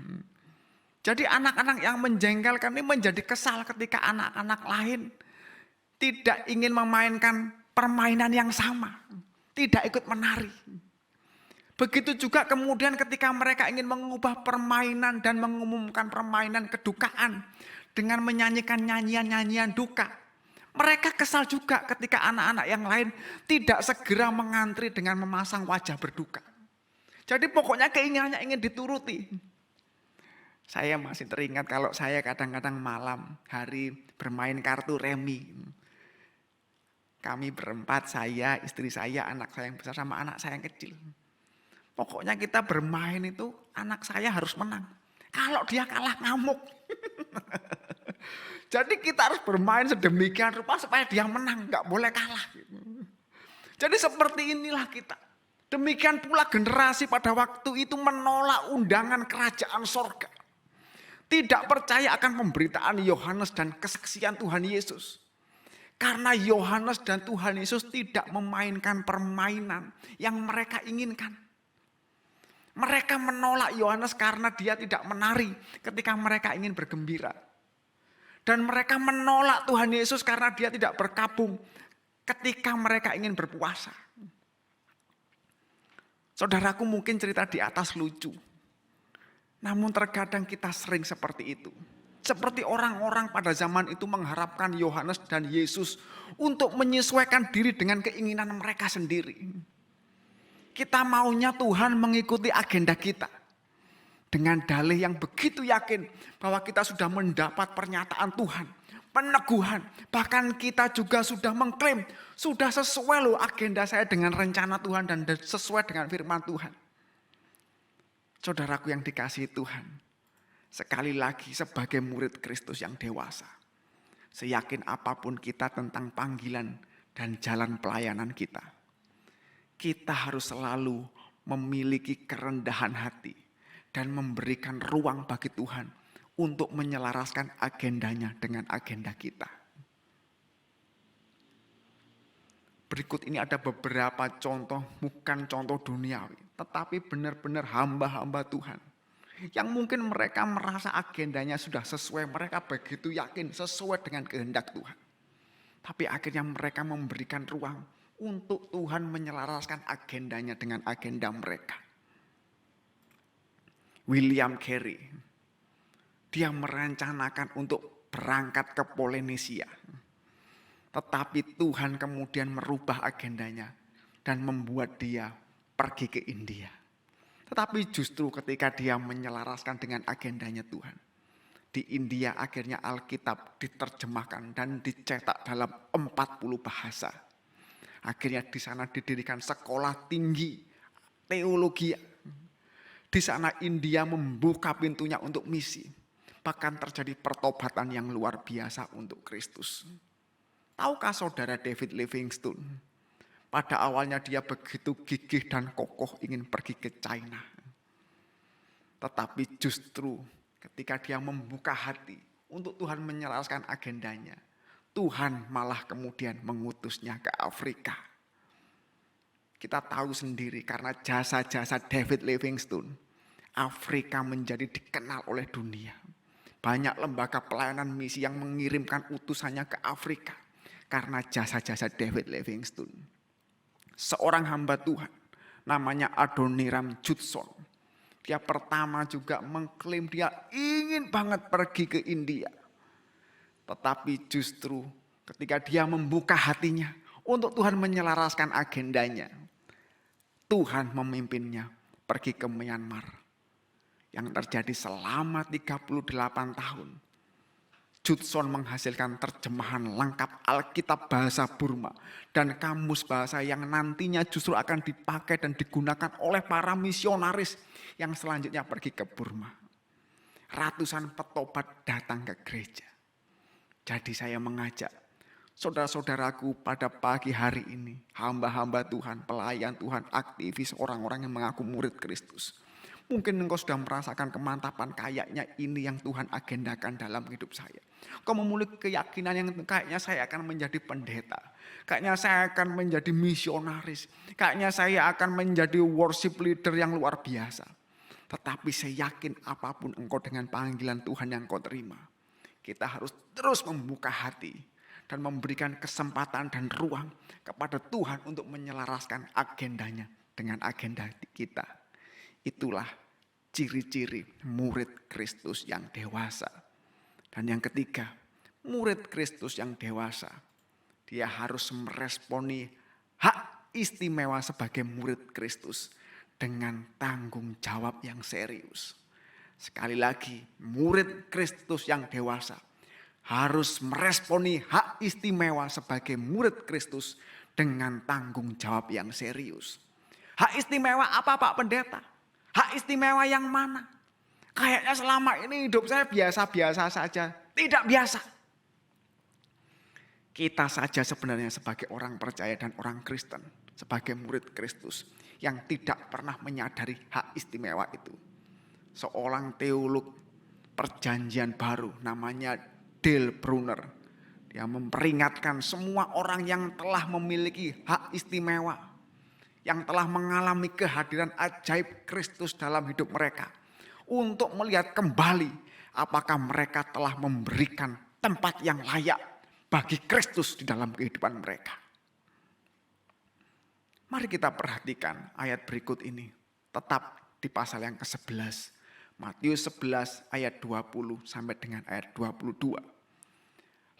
Jadi anak-anak yang menjengkelkan ini menjadi kesal ketika anak-anak lain tidak ingin memainkan permainan yang sama, tidak ikut menari. Begitu juga kemudian ketika mereka ingin mengubah permainan dan mengumumkan permainan kedukaan dengan menyanyikan nyanyian-nyanyian duka. Mereka kesal juga ketika anak-anak yang lain tidak segera mengantri dengan memasang wajah berduka. Jadi pokoknya keinginannya ingin dituruti. Saya masih teringat kalau saya kadang-kadang malam hari bermain kartu remi. Kami berempat, saya, istri saya, anak saya yang besar sama anak saya yang kecil. Pokoknya kita bermain itu anak saya harus menang. Kalau dia kalah ngamuk. Jadi kita harus bermain sedemikian rupa supaya dia menang. Gak boleh kalah. Jadi seperti inilah kita. Demikian pula generasi pada waktu itu menolak undangan kerajaan sorga. Tidak percaya akan pemberitaan Yohanes dan kesaksian Tuhan Yesus. Karena Yohanes dan Tuhan Yesus tidak memainkan permainan yang mereka inginkan. Mereka menolak Yohanes karena dia tidak menari ketika mereka ingin bergembira. Dan mereka menolak Tuhan Yesus karena dia tidak berkabung ketika mereka ingin berpuasa. Saudaraku mungkin cerita di atas lucu. Namun terkadang kita sering seperti itu. Seperti orang-orang pada zaman itu mengharapkan Yohanes dan Yesus untuk menyesuaikan diri dengan keinginan mereka sendiri. Kita maunya Tuhan mengikuti agenda kita. Dengan dalih yang begitu yakin bahwa kita sudah mendapat pernyataan Tuhan. Peneguhan. Bahkan kita juga sudah mengklaim. Sudah sesuai loh agenda saya dengan rencana Tuhan dan sesuai dengan firman Tuhan. Saudaraku yang dikasihi Tuhan. Sekali lagi sebagai murid Kristus yang dewasa. Seyakin apapun kita tentang panggilan dan jalan pelayanan kita. Kita harus selalu memiliki kerendahan hati dan memberikan ruang bagi Tuhan untuk menyelaraskan agendanya dengan agenda kita. Berikut ini ada beberapa contoh, bukan contoh duniawi, tetapi benar-benar hamba-hamba Tuhan. Yang mungkin mereka merasa agendanya sudah sesuai, mereka begitu yakin sesuai dengan kehendak Tuhan. Tapi akhirnya mereka memberikan ruang untuk Tuhan menyelaraskan agendanya dengan agenda mereka. William Carey, dia merencanakan untuk berangkat ke Polinesia. Tetapi Tuhan kemudian merubah agendanya dan membuat dia pergi ke India. Tetapi justru ketika dia menyelaraskan dengan agendanya Tuhan. Di India akhirnya Alkitab diterjemahkan dan dicetak dalam 40 bahasa. Akhirnya di sana didirikan sekolah tinggi teologi. Di sana India membuka pintunya untuk misi. Bahkan terjadi pertobatan yang luar biasa untuk Kristus. Tahukah saudara David Livingstone? Pada awalnya dia begitu gigih dan kokoh ingin pergi ke China. Tetapi justru ketika dia membuka hati untuk Tuhan menyelaraskan agendanya, Tuhan malah kemudian mengutusnya ke Afrika. Kita tahu sendiri karena jasa-jasa David Livingstone, Afrika menjadi dikenal oleh dunia. Banyak lembaga pelayanan misi yang mengirimkan utusannya ke Afrika karena jasa-jasa David Livingstone. Seorang hamba Tuhan namanya Adoniram Judson. Dia pertama juga mengklaim dia ingin banget pergi ke India. Tetapi justru ketika dia membuka hatinya untuk Tuhan menyelaraskan agendanya, Tuhan memimpinnya pergi ke Myanmar. Yang terjadi selama 38 tahun. Judson menghasilkan terjemahan lengkap Alkitab bahasa Burma dan kamus bahasa yang nantinya justru akan dipakai dan digunakan oleh para misionaris yang selanjutnya pergi ke Burma. Ratusan petobat datang ke gereja. Jadi saya mengajak saudara-saudaraku pada pagi hari ini, hamba-hamba Tuhan, pelayan Tuhan, aktivis, orang-orang yang mengaku murid Kristus. Mungkin engkau sudah merasakan kemantapan, kayaknya ini yang Tuhan agendakan dalam hidup saya. Kau memiliki keyakinan yang kayaknya saya akan menjadi pendeta. Kayaknya saya akan menjadi misionaris. Kayaknya saya akan menjadi worship leader yang luar biasa. Tetapi saya yakin apapun engkau dengan panggilan Tuhan yang kau terima, kita harus terus membuka hati dan memberikan kesempatan dan ruang kepada Tuhan untuk menyelaraskan agendanya dengan agenda kita. Itulah ciri-ciri murid Kristus yang dewasa. Dan yang ketiga, murid Kristus yang dewasa, dia harus meresponi hak istimewa sebagai murid Kristus dengan tanggung jawab yang serius. Sekali lagi, murid Kristus yang dewasa harus meresponi hak istimewa sebagai murid Kristus dengan tanggung jawab yang serius. Hak istimewa apa Pak Pendeta? Hak istimewa yang mana? Kayaknya selama ini hidup saya biasa-biasa saja. Tidak biasa. Kita saja sebenarnya sebagai orang percaya dan orang Kristen, sebagai murid Kristus yang tidak pernah menyadari hak istimewa itu. Seorang teolog perjanjian baru namanya Dale Bruner. Dia memperingatkan semua orang yang telah memiliki hak istimewa, yang telah mengalami kehadiran ajaib Kristus dalam hidup mereka, untuk melihat kembali apakah mereka telah memberikan tempat yang layak bagi Kristus di dalam kehidupan mereka. Mari kita perhatikan ayat berikut ini, tetap di pasal yang ke-11. Matius 11 ayat 20 sampai dengan ayat 22.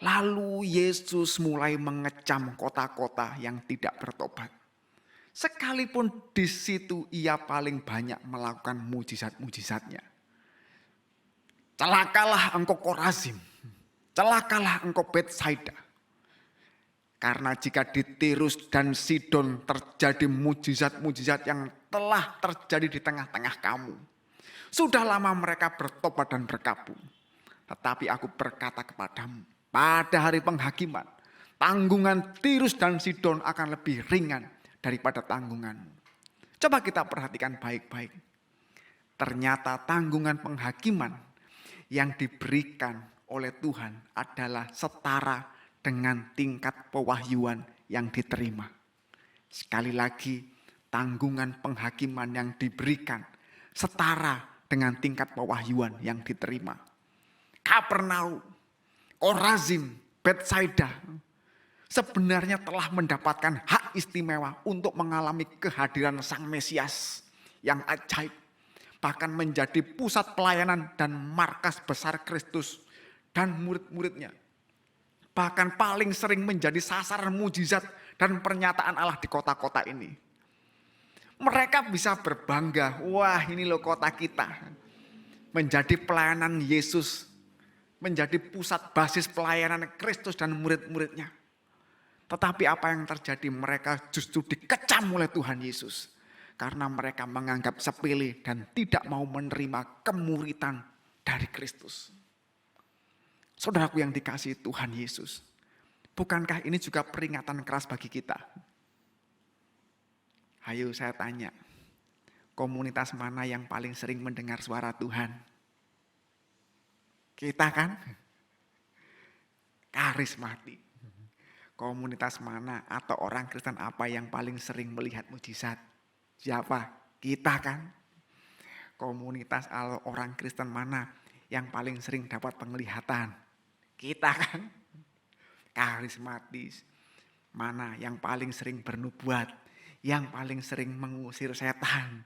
Lalu Yesus mulai mengecam kota-kota yang tidak bertobat. Sekalipun di situ ia paling banyak melakukan mujizat-mujizatnya. Celakalah engkau Korazim, celakalah engkau Betsaida. Karena jika di Tirus dan Sidon terjadi mujizat-mujizat yang telah terjadi di tengah-tengah kamu, sudah lama mereka bertobat dan berkabung. Tetapi aku berkata kepadamu, pada hari penghakiman, tanggungan Tirus dan Sidon akan lebih ringan daripada tanggunganmu. Coba kita perhatikan baik-baik. Ternyata tanggungan penghakiman yang diberikan oleh Tuhan adalah setara dengan tingkat pewahyuan yang diterima. Sekali lagi, tanggungan penghakiman yang diberikan setara dengan tingkat pewahyuan yang diterima. Kapernaum, Korazim, Betsaida sebenarnya telah mendapatkan hak istimewa untuk mengalami kehadiran Sang Mesias yang ajaib. Bahkan menjadi pusat pelayanan dan markas besar Kristus dan murid-muridnya. Bahkan paling sering menjadi sasaran mujizat dan pernyataan Allah di kota-kota ini. Mereka bisa berbangga, wah ini loh kota kita. Menjadi pelayanan Yesus, menjadi pusat basis pelayanan Kristus dan murid-muridnya. Tetapi apa yang terjadi? Mereka justru dikecam oleh Tuhan Yesus. Karena mereka menganggap sepele dan tidak mau menerima kemuritan dari Kristus. Saudaraku yang dikasihi Tuhan Yesus. Bukankah ini juga peringatan keras bagi kita? Ayo saya tanya, komunitas mana yang paling sering mendengar suara Tuhan? Kita kan? Karismatik. Komunitas mana atau orang Kristen apa yang paling sering melihat mujizat? Siapa? Kita kan? Komunitas atau orang Kristen mana yang paling sering dapat penglihatan? Kita kan? Karismatis. Mana yang paling sering bernubuat? Yang paling sering mengusir setan?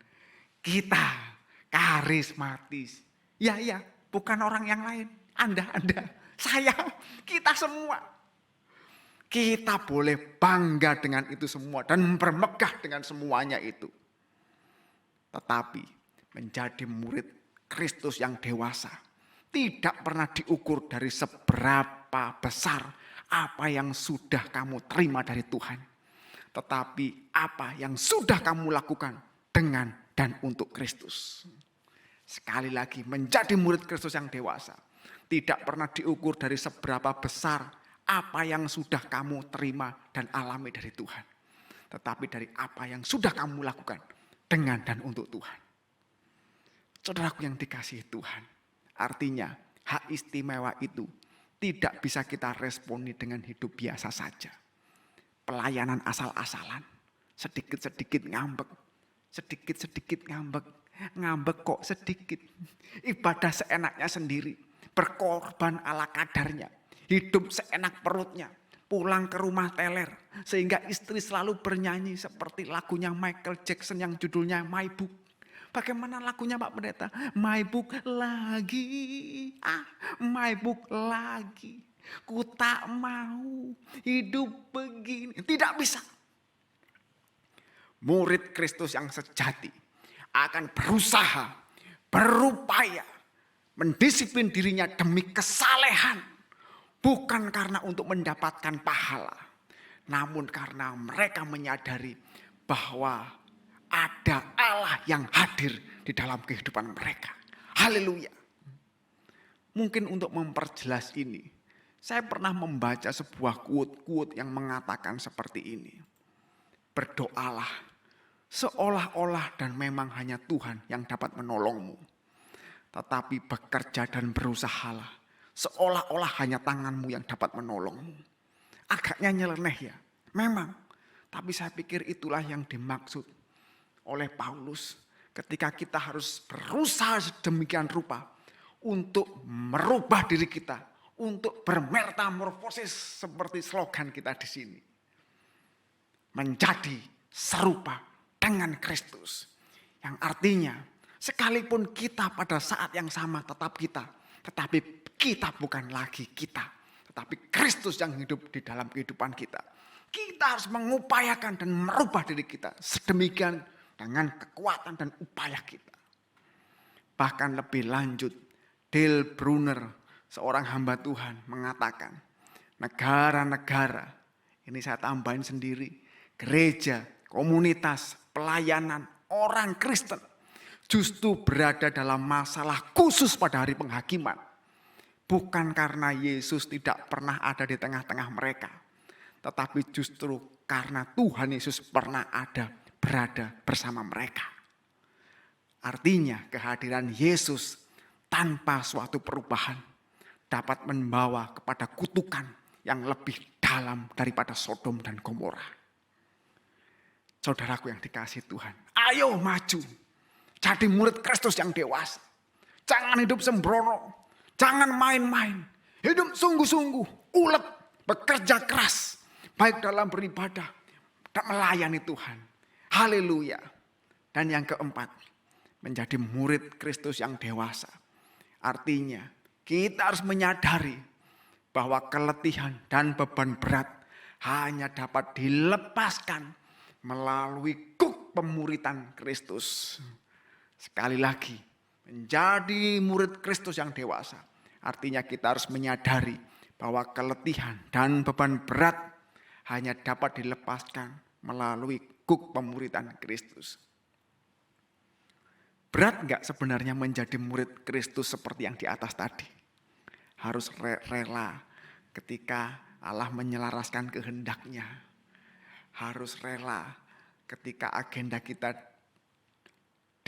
Kita. Karismatis. Ya, bukan orang yang lain. Anda, saya, kita semua. Kita boleh bangga dengan itu semua dan bermegah dengan semuanya itu. Tetapi menjadi murid Kristus yang dewasa tidak pernah diukur dari seberapa besar apa yang sudah kamu terima dari Tuhan. Tetapi apa yang sudah kamu lakukan dengan dan untuk Kristus. Sekali lagi, menjadi murid Kristus yang dewasa tidak pernah diukur dari seberapa besar apa yang sudah kamu terima dan alami dari Tuhan. Tetapi dari apa yang sudah kamu lakukan dengan dan untuk Tuhan. Saudaraku yang dikasihi Tuhan, artinya hak istimewa itu tidak bisa kita responi dengan hidup biasa saja. Pelayanan asal-asalan, sedikit-sedikit ngambek, sedikit-sedikit ngambek, ngambek kok sedikit. Ibadah seenaknya sendiri, berkorban ala kadarnya. Hidup seenak perutnya, pulang ke rumah teler. Sehingga istri selalu bernyanyi seperti lagunya Michael Jackson yang judulnya My Book. Bagaimana lagunya Pak Pendeta? My Book lagi, My Book lagi. Ku tak mau hidup begini. Tidak bisa. Murid Kristus yang sejati akan berusaha, berupaya, mendisiplin dirinya demi kesalehan. Bukan karena untuk mendapatkan pahala, namun karena mereka menyadari bahwa ada Allah yang hadir di dalam kehidupan mereka. Haleluya. Mungkin untuk memperjelas ini, saya pernah membaca sebuah quote yang mengatakan seperti ini. Berdoalah seolah-olah dan memang hanya Tuhan yang dapat menolongmu. Tetapi bekerja dan berusahalah seolah-olah hanya tanganmu yang dapat menolongmu. Agaknya nyeleneh ya, memang. Tapi saya pikir itulah yang dimaksud oleh Paulus ketika kita harus berusaha sedemikian rupa untuk merubah diri kita, untuk bermetamorfosis seperti slogan kita di sini. Menjadi serupa dengan Kristus. Yang artinya sekalipun kita pada saat yang sama tetap kita, tetapi kita bukan lagi kita, tetapi Kristus yang hidup di dalam kehidupan kita. Kita harus mengupayakan dan merubah diri kita sedemikian dengan kekuatan dan upaya kita. Bahkan lebih lanjut, Dale Bruner, seorang hamba Tuhan, mengatakan, negara-negara, ini saya tambahin sendiri, gereja, komunitas, pelayanan, orang Kristen, justru berada dalam masalah khusus pada hari penghakiman. Bukan karena Yesus tidak pernah ada di tengah-tengah mereka. Tetapi justru karena Tuhan Yesus pernah berada bersama mereka. Artinya kehadiran Yesus tanpa suatu perubahan dapat membawa kepada kutukan yang lebih dalam daripada Sodom dan Gomora. Saudaraku yang dikasihi Tuhan, ayo maju. Jadi murid Kristus yang dewasa. Jangan hidup sembrono. Jangan main-main, hidup sungguh-sungguh, ulet, bekerja keras, baik dalam beribadah dan melayani Tuhan. Haleluya. Dan yang keempat, menjadi murid Kristus yang dewasa. Artinya, kita harus menyadari bahwa keletihan dan beban berat hanya dapat dilepaskan melalui kuk pemuritan Kristus. Sekali lagi, menjadi murid Kristus yang dewasa. Artinya kita harus menyadari bahwa keletihan dan beban berat hanya dapat dilepaskan melalui kuk pemuritan Kristus. Berat enggak sebenarnya menjadi murid Kristus seperti yang di atas tadi? Harus rela ketika Allah menyelaraskan kehendaknya. Harus rela ketika agenda kita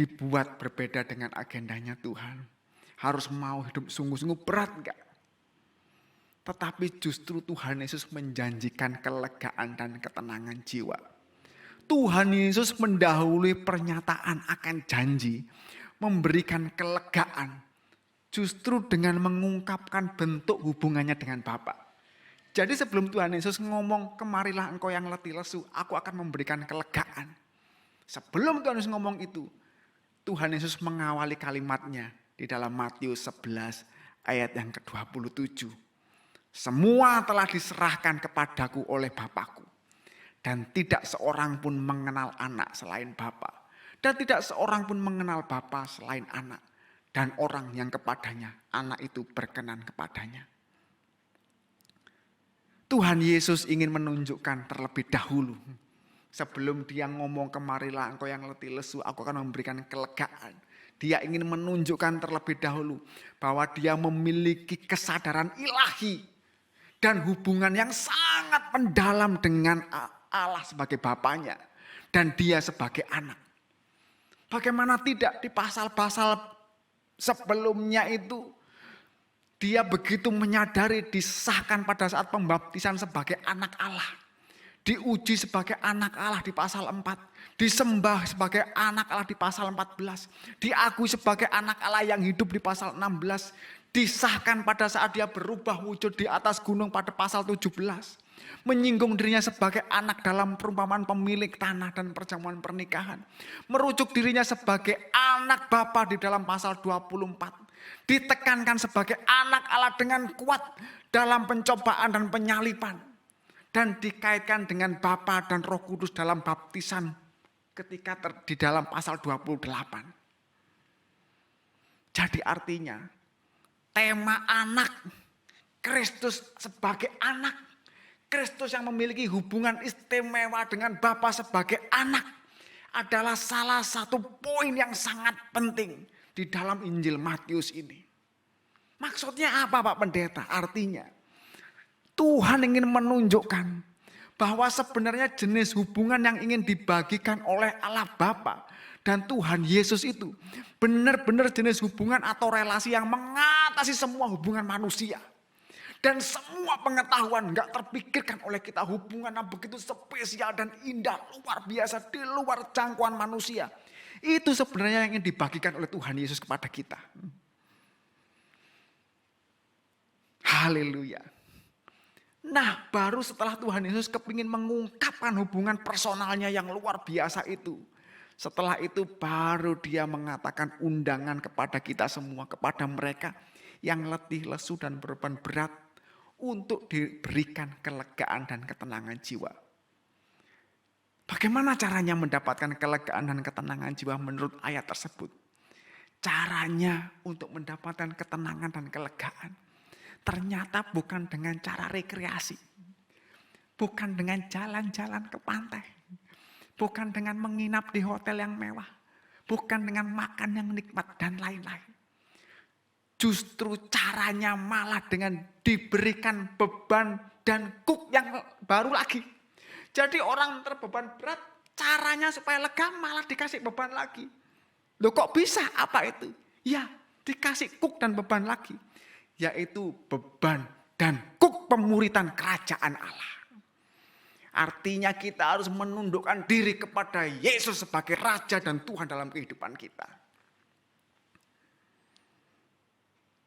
dibuat berbeda dengan agendanya Tuhan. Harus mau hidup sungguh-sungguh, berat enggak? Tetapi justru Tuhan Yesus menjanjikan kelegaan dan ketenangan jiwa. Tuhan Yesus mendahului pernyataan akan janji, memberikan kelegaan justru dengan mengungkapkan bentuk hubungannya dengan Bapa. Jadi sebelum Tuhan Yesus ngomong, kemarilah engkau yang letih lesu, aku akan memberikan kelegaan. Sebelum Tuhan Yesus ngomong itu, Tuhan Yesus mengawali kalimatnya di dalam Matius 11 ayat yang ke-27. Semua telah diserahkan kepadaku oleh Bapakku. Dan tidak seorang pun mengenal anak selain Bapa. Dan tidak seorang pun mengenal Bapa selain anak. Dan orang yang kepadanya, anak itu berkenan kepadanya. Tuhan Yesus ingin menunjukkan terlebih dahulu. Sebelum dia ngomong, kemarilah engkau yang letih lesu, aku akan memberikan kelegaan. Dia ingin menunjukkan terlebih dahulu bahwa dia memiliki kesadaran ilahi. Dan hubungan yang sangat mendalam dengan Allah sebagai Bapanya. Dan dia sebagai anak. Bagaimana tidak di pasal-pasal sebelumnya itu. Dia begitu menyadari disahkan pada saat pembaptisan sebagai anak Allah. Diuji sebagai anak Allah di pasal 4. Disembah sebagai anak Allah di pasal 14. Diakui sebagai anak Allah yang hidup di pasal 16. Disahkan pada saat dia berubah wujud di atas gunung pada pasal 17. Menyinggung dirinya sebagai anak dalam perumpamaan pemilik tanah dan perjamuan pernikahan. Merujuk dirinya sebagai anak Bapa di dalam pasal 24. Ditekankan sebagai anak Allah dengan kuat dalam pencobaan dan penyalipan. Dan dikaitkan dengan Bapa dan Roh Kudus dalam baptisan ketika di dalam pasal 28. Jadi artinya tema anak, Kristus sebagai anak, Kristus yang memiliki hubungan istimewa dengan Bapa sebagai anak adalah salah satu poin yang sangat penting di dalam Injil Matius ini. Maksudnya apa Pak Pendeta? Artinya Tuhan ingin menunjukkan bahwa sebenarnya jenis hubungan yang ingin dibagikan oleh Allah Bapa dan Tuhan Yesus itu benar-benar jenis hubungan atau relasi yang mengatasi semua hubungan manusia. Dan semua pengetahuan gak terpikirkan oleh kita, hubungan yang begitu spesial dan indah, luar biasa, di luar jangkauan manusia. Itu sebenarnya yang ingin dibagikan oleh Tuhan Yesus kepada kita. Haleluya. Nah, baru setelah Tuhan Yesus kepingin mengungkapkan hubungan personalnya yang luar biasa itu. Setelah itu baru dia mengatakan undangan kepada kita semua, kepada mereka yang letih, lesu dan berbeban berat untuk diberikan kelegaan dan ketenangan jiwa. Bagaimana caranya mendapatkan kelegaan dan ketenangan jiwa menurut ayat tersebut? Caranya untuk mendapatkan ketenangan dan kelegaan ternyata bukan dengan cara rekreasi. Bukan dengan jalan-jalan ke pantai. Bukan dengan menginap di hotel yang mewah. Bukan dengan makan yang nikmat dan lain-lain. Justru caranya malah dengan diberikan beban dan kuk yang baru lagi. Jadi orang terbeban berat, caranya supaya lega malah dikasih beban lagi. Loh kok bisa? Apa itu? Ya dikasih kuk dan beban lagi. Yaitu beban dan kuk pemuritan kerajaan Allah. Artinya kita harus menundukkan diri kepada Yesus sebagai Raja dan Tuhan dalam kehidupan kita.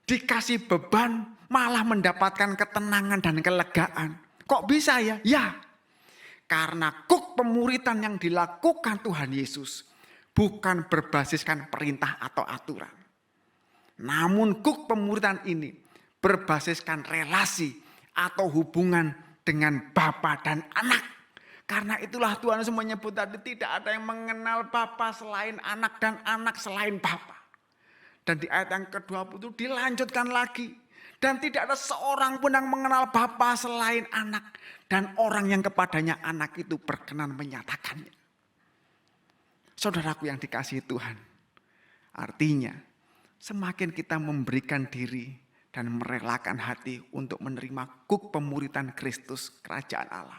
Dikasih beban malah mendapatkan ketenangan dan kelegaan. Kok bisa ya? Ya, karena kuk pemuritan yang dilakukan Tuhan Yesus bukan berbasiskan perintah atau aturan. Namun kuk pemuritan ini berbasiskan relasi atau hubungan dengan Bapa dan anak. Karena itulah Tuhan Yesus menyebut tadi tidak ada yang mengenal Bapa selain anak dan anak selain Bapa. Dan di ayat yang ke-20 dilanjutkan lagi. Dan tidak ada seorang pun yang mengenal Bapa selain anak. Dan orang yang kepadanya anak itu berkenan menyatakannya. Saudaraku yang dikasihi Tuhan. Artinya semakin kita memberikan diri dan merelakan hati untuk menerima kuk pemuritan Kristus kerajaan Allah.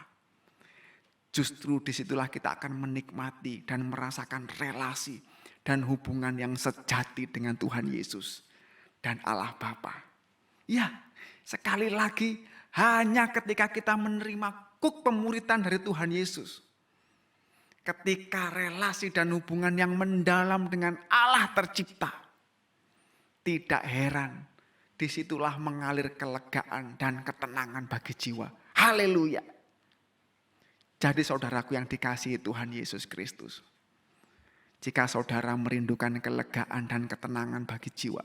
Justru disitulah kita akan menikmati dan merasakan relasi dan hubungan yang sejati dengan Tuhan Yesus dan Allah Bapa. Ya, sekali lagi hanya ketika kita menerima kuk pemuritan dari Tuhan Yesus, ketika relasi dan hubungan yang mendalam dengan Allah tercipta, tidak heran disitulah mengalir kelegaan dan ketenangan bagi jiwa. Haleluya. Jadi saudaraku yang dikasihi Tuhan Yesus Kristus, jika saudara merindukan kelegaan dan ketenangan bagi jiwa,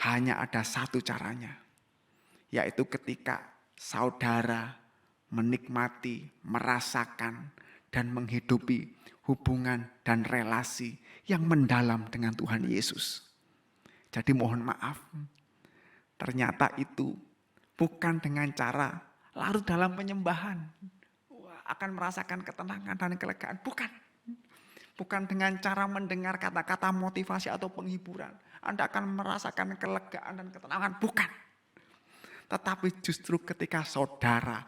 hanya ada satu caranya, yaitu ketika saudara menikmati, merasakan, dan menghidupi hubungan dan relasi yang mendalam dengan Tuhan Yesus. Jadi mohon maaf, ternyata itu bukan dengan cara larut dalam penyembahan, akan merasakan ketenangan dan kelegaan. Bukan dengan cara mendengar kata-kata motivasi atau penghiburan, Anda akan merasakan kelegaan dan ketenangan. Bukan. Tetapi justru ketika saudara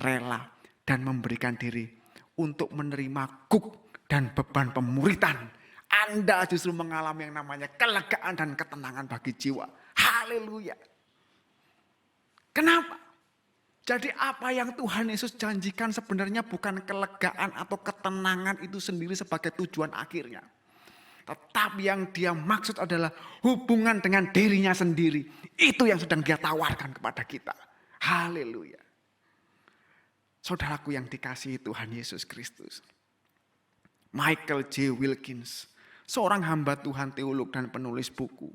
rela dan memberikan diri untuk menerima kuk dan beban pemuritan, Anda justru mengalami yang namanya kelegaan dan ketenangan bagi jiwa. Haleluya. Kenapa? Jadi apa yang Tuhan Yesus janjikan sebenarnya bukan kelegaan atau ketenangan itu sendiri sebagai tujuan akhirnya. Tetapi yang dia maksud adalah hubungan dengan dirinya sendiri. Itu yang sedang dia tawarkan kepada kita. Haleluya. Saudaraku yang dikasihi Tuhan Yesus Kristus. Michael J. Wilkins, seorang hamba Tuhan teolog dan penulis buku.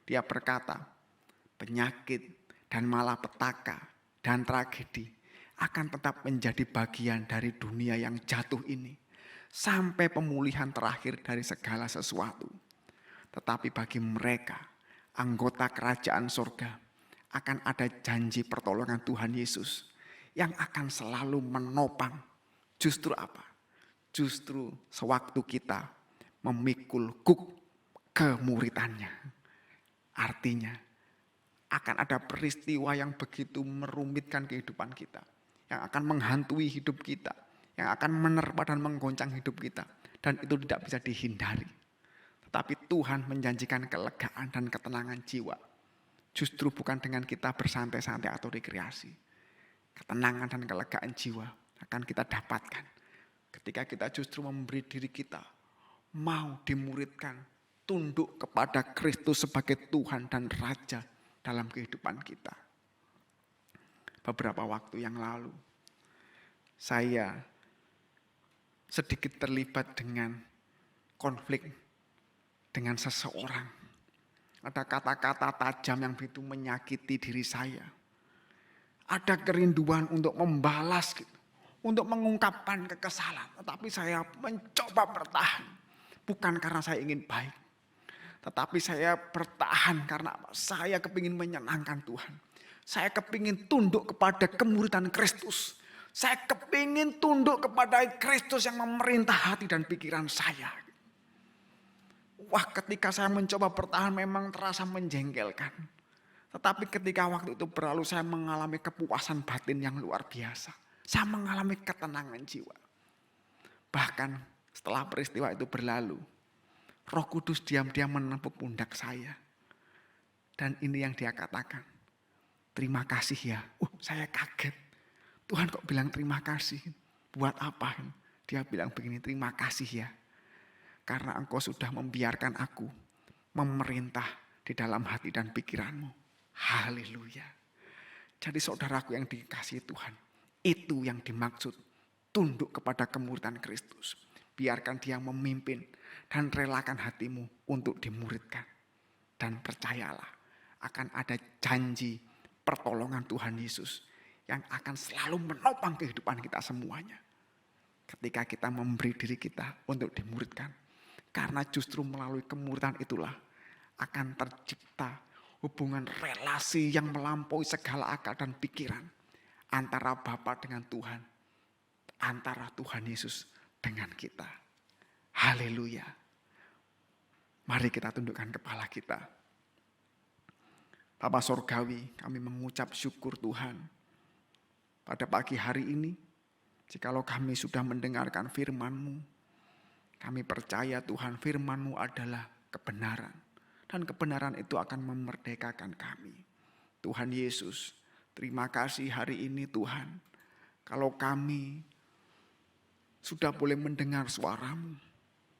Dia berkata, penyakit dan malapetaka dan tragedi akan tetap menjadi bagian dari dunia yang jatuh ini sampai pemulihan terakhir dari segala sesuatu. Tetapi bagi mereka, anggota kerajaan surga, akan ada janji pertolongan Tuhan Yesus yang akan selalu menopang. Justru apa? Justru sewaktu kita memikul kuk kemuritannya. Artinya, akan ada peristiwa yang begitu merumitkan kehidupan kita. Yang akan menghantui hidup kita. Yang akan menerpa dan menggoncang hidup kita. Dan itu tidak bisa dihindari. Tetapi Tuhan menjanjikan kelegaan dan ketenangan jiwa. Justru bukan dengan kita bersantai-santai atau rekreasi. Ketenangan dan kelegaan jiwa akan kita dapatkan. Ketika kita justru memberi diri kita. Mau dimuridkan. Tunduk kepada Kristus sebagai Tuhan dan Raja dalam kehidupan kita. Beberapa waktu yang lalu, saya sedikit terlibat dengan konflik dengan seseorang. Ada kata-kata tajam yang begitu menyakiti diri saya. Ada kerinduan untuk membalas, untuk mengungkapkan kekesalan. Tetapi saya mencoba bertahan. Bukan karena saya ingin baik. Tetapi saya bertahan karena saya kepingin menyenangkan Tuhan. Saya kepingin tunduk kepada kemuritan Kristus. Saya kepingin tunduk kepada Kristus yang memerintah hati dan pikiran saya. Wah, ketika saya mencoba bertahan memang terasa menjengkelkan. Tetapi ketika waktu itu berlalu saya mengalami kepuasan batin yang luar biasa. Saya mengalami ketenangan jiwa. Bahkan setelah peristiwa itu berlalu, Roh Kudus diam-diam menepuk pundak saya. Dan ini yang dia katakan. Terima kasih ya. Saya kaget. Tuhan kok bilang terima kasih. Buat apa? Dia bilang begini, terima kasih ya. Karena engkau sudah membiarkan aku memerintah di dalam hati dan pikiranmu. Haleluya. Jadi saudaraku yang dikasihi Tuhan. Itu yang dimaksud tunduk kepada kemuritan Kristus. Biarkan dia memimpin dan relakan hatimu untuk dimuridkan. Dan percayalah akan ada janji pertolongan Tuhan Yesus yang akan selalu menopang kehidupan kita semuanya. Ketika kita memberi diri kita untuk dimuridkan. Karena justru melalui kemuridan itulah akan tercipta hubungan relasi yang melampaui segala akal dan pikiran. Antara Bapa dengan Tuhan. Antara Tuhan Yesus dengan kita. Haleluya. Mari kita tundukkan kepala kita. Bapa Sorgawi, kami mengucap syukur Tuhan. Pada pagi hari ini, jikalau kami sudah mendengarkan firman-Mu, kami percaya Tuhan firman-Mu adalah kebenaran. Dan kebenaran itu akan memerdekakan kami. Tuhan Yesus, terima kasih hari ini Tuhan. Kalau kami sudah boleh mendengar suara-Mu,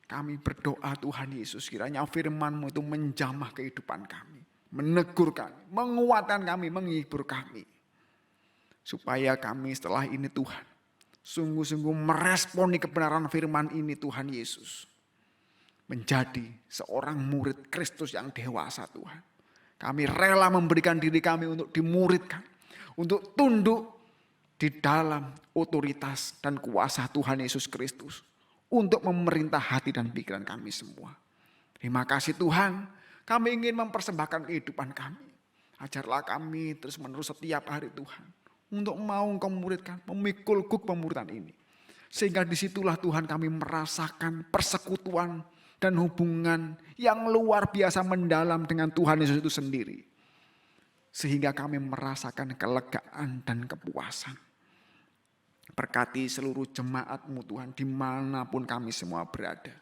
kami berdoa Tuhan Yesus, kiranya firman-Mu itu menjamah kehidupan kami. Menegur kami, menguatkan kami, menghibur kami. Supaya kami setelah ini Tuhan, sungguh-sungguh meresponi kebenaran firman ini Tuhan Yesus. Menjadi seorang murid Kristus yang dewasa Tuhan. Kami rela memberikan diri kami untuk dimuridkan. Untuk tunduk di dalam otoritas dan kuasa Tuhan Yesus Kristus. Untuk memerintah hati dan pikiran kami semua. Terima kasih Tuhan. Kami ingin mempersembahkan kehidupan kami. Ajarlah kami terus menerus setiap hari Tuhan. Untuk mau Engkau muridkan, memikul guk pemuridan ini. Sehingga disitulah Tuhan kami merasakan persekutuan dan hubungan yang luar biasa mendalam dengan Tuhan Yesus itu sendiri. Sehingga kami merasakan kelegaan dan kepuasan. Berkati seluruh jemaat-Mu Tuhan dimanapun kami semua berada.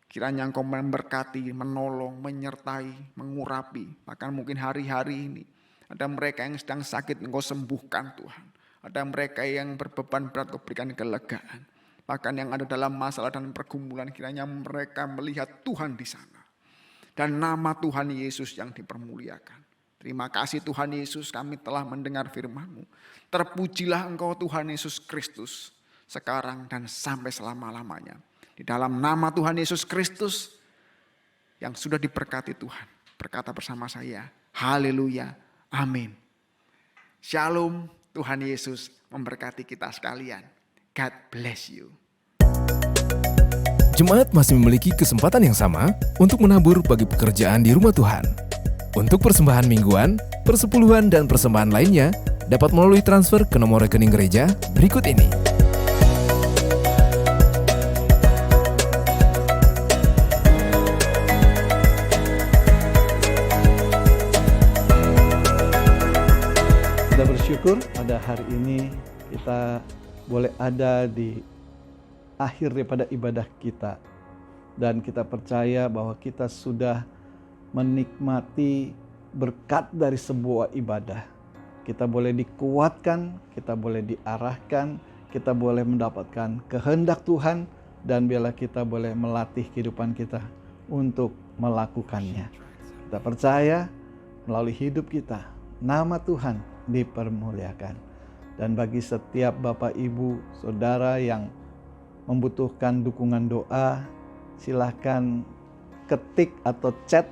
Kiranya Engkau memberkati, menolong, menyertai, mengurapi. Bahkan mungkin hari-hari ini ada mereka yang sedang sakit Engkau sembuhkan Tuhan. Ada mereka yang berbeban berat Engkau berikan kelegaan. Bahkan yang ada dalam masalah dan pergumulan kiranya mereka melihat Tuhan di sana. Dan nama Tuhan Yesus yang dipermuliakan. Terima kasih Tuhan Yesus, kami telah mendengar firman-Mu. Terpujilah Engkau Tuhan Yesus Kristus sekarang dan sampai selama-lamanya. Di dalam nama Tuhan Yesus Kristus yang sudah diberkati Tuhan. Berkata bersama saya, haleluya, amin. Shalom, Tuhan Yesus memberkati kita sekalian. God bless you. Jemaat masih memiliki kesempatan yang sama untuk menabur bagi pekerjaan di rumah Tuhan. Untuk persembahan mingguan, persepuluhan, dan persembahan lainnya dapat melalui transfer ke nomor rekening gereja berikut ini. Kita bersyukur pada hari ini kita boleh ada di akhir daripada ibadah kita. Dan kita percaya bahwa kita sudah menikmati berkat dari sebuah ibadah. Kita boleh dikuatkan, kita boleh diarahkan, kita boleh mendapatkan kehendak Tuhan, dan biarlah kita boleh melatih kehidupan kita untuk melakukannya. Kita percaya melalui hidup kita, nama Tuhan dipermuliakan. Dan bagi setiap Bapak, Ibu, Saudara yang membutuhkan dukungan doa, silakan ketik atau chat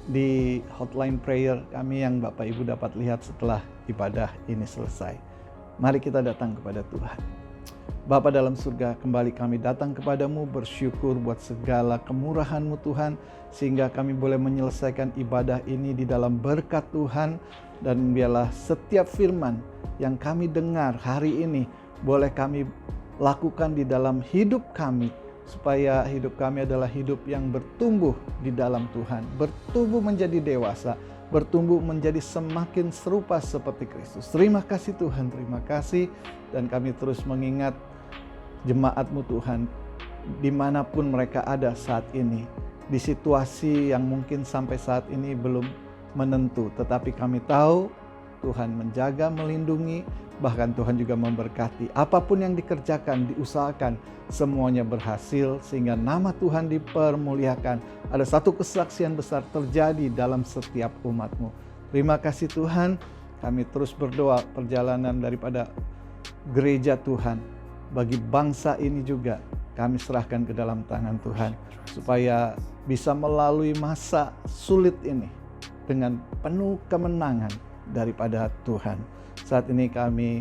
di hotline prayer kami yang Bapak Ibu dapat lihat setelah ibadah ini selesai. Mari kita datang kepada Tuhan. Bapa dalam surga, kembali kami datang kepadamu bersyukur buat segala kemurahan-Mu Tuhan, sehingga kami boleh menyelesaikan ibadah ini di dalam berkat Tuhan. Dan biarlah setiap firman yang kami dengar hari ini boleh kami lakukan di dalam hidup kami, supaya hidup kami adalah hidup yang bertumbuh di dalam Tuhan, bertumbuh menjadi dewasa, bertumbuh menjadi semakin serupa seperti Kristus. Terima kasih Tuhan, terima kasih. Dan kami terus mengingat jemaat-Mu Tuhan, dimanapun mereka ada saat ini, di situasi yang mungkin sampai saat ini belum menentu, tetapi kami tahu Tuhan menjaga, melindungi, bahkan Tuhan juga memberkati. Apapun yang dikerjakan, diusahakan, semuanya berhasil sehingga nama Tuhan dipermuliakan. Ada satu kesaksian besar terjadi dalam setiap umat-Mu. Terima kasih Tuhan, kami terus berdoa perjalanan daripada gereja Tuhan. Bagi bangsa ini juga kami serahkan ke dalam tangan Tuhan, supaya bisa melalui masa sulit ini dengan penuh kemenangan daripada Tuhan. Saat ini kami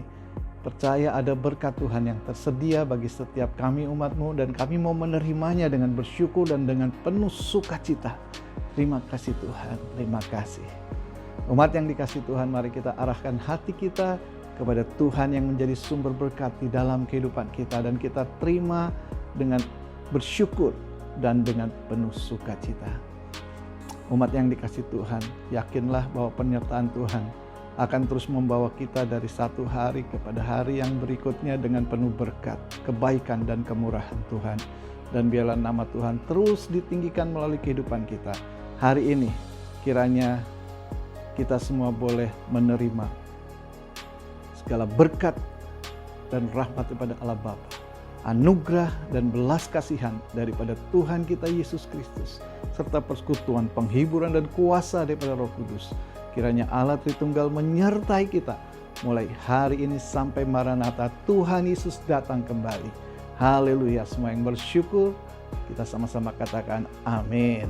percaya ada berkat Tuhan yang tersedia bagi setiap kami umat-Mu, dan kami mau menerimanya dengan bersyukur dan dengan penuh sukacita. Terima kasih Tuhan, terima kasih. Umat yang dikasihi Tuhan, mari kita arahkan hati kita kepada Tuhan yang menjadi sumber berkat di dalam kehidupan kita, dan kita terima dengan bersyukur dan dengan penuh sukacita. Umat yang dikasih Tuhan, yakinlah bahwa penyertaan Tuhan akan terus membawa kita dari satu hari kepada hari yang berikutnya dengan penuh berkat, kebaikan dan kemurahan Tuhan. Dan biarlah nama Tuhan terus ditinggikan melalui kehidupan kita. Hari ini kiranya kita semua boleh menerima segala berkat dan rahmat daripada Allah Bapa, anugerah dan belas kasihan daripada Tuhan kita Yesus Kristus, serta persekutuan, penghiburan dan kuasa daripada Roh Kudus. Kiranya Allah Tritunggal menyertai kita mulai hari ini sampai Maranatha, Tuhan Yesus datang kembali. Haleluya, semua yang bersyukur kita sama-sama katakan amin.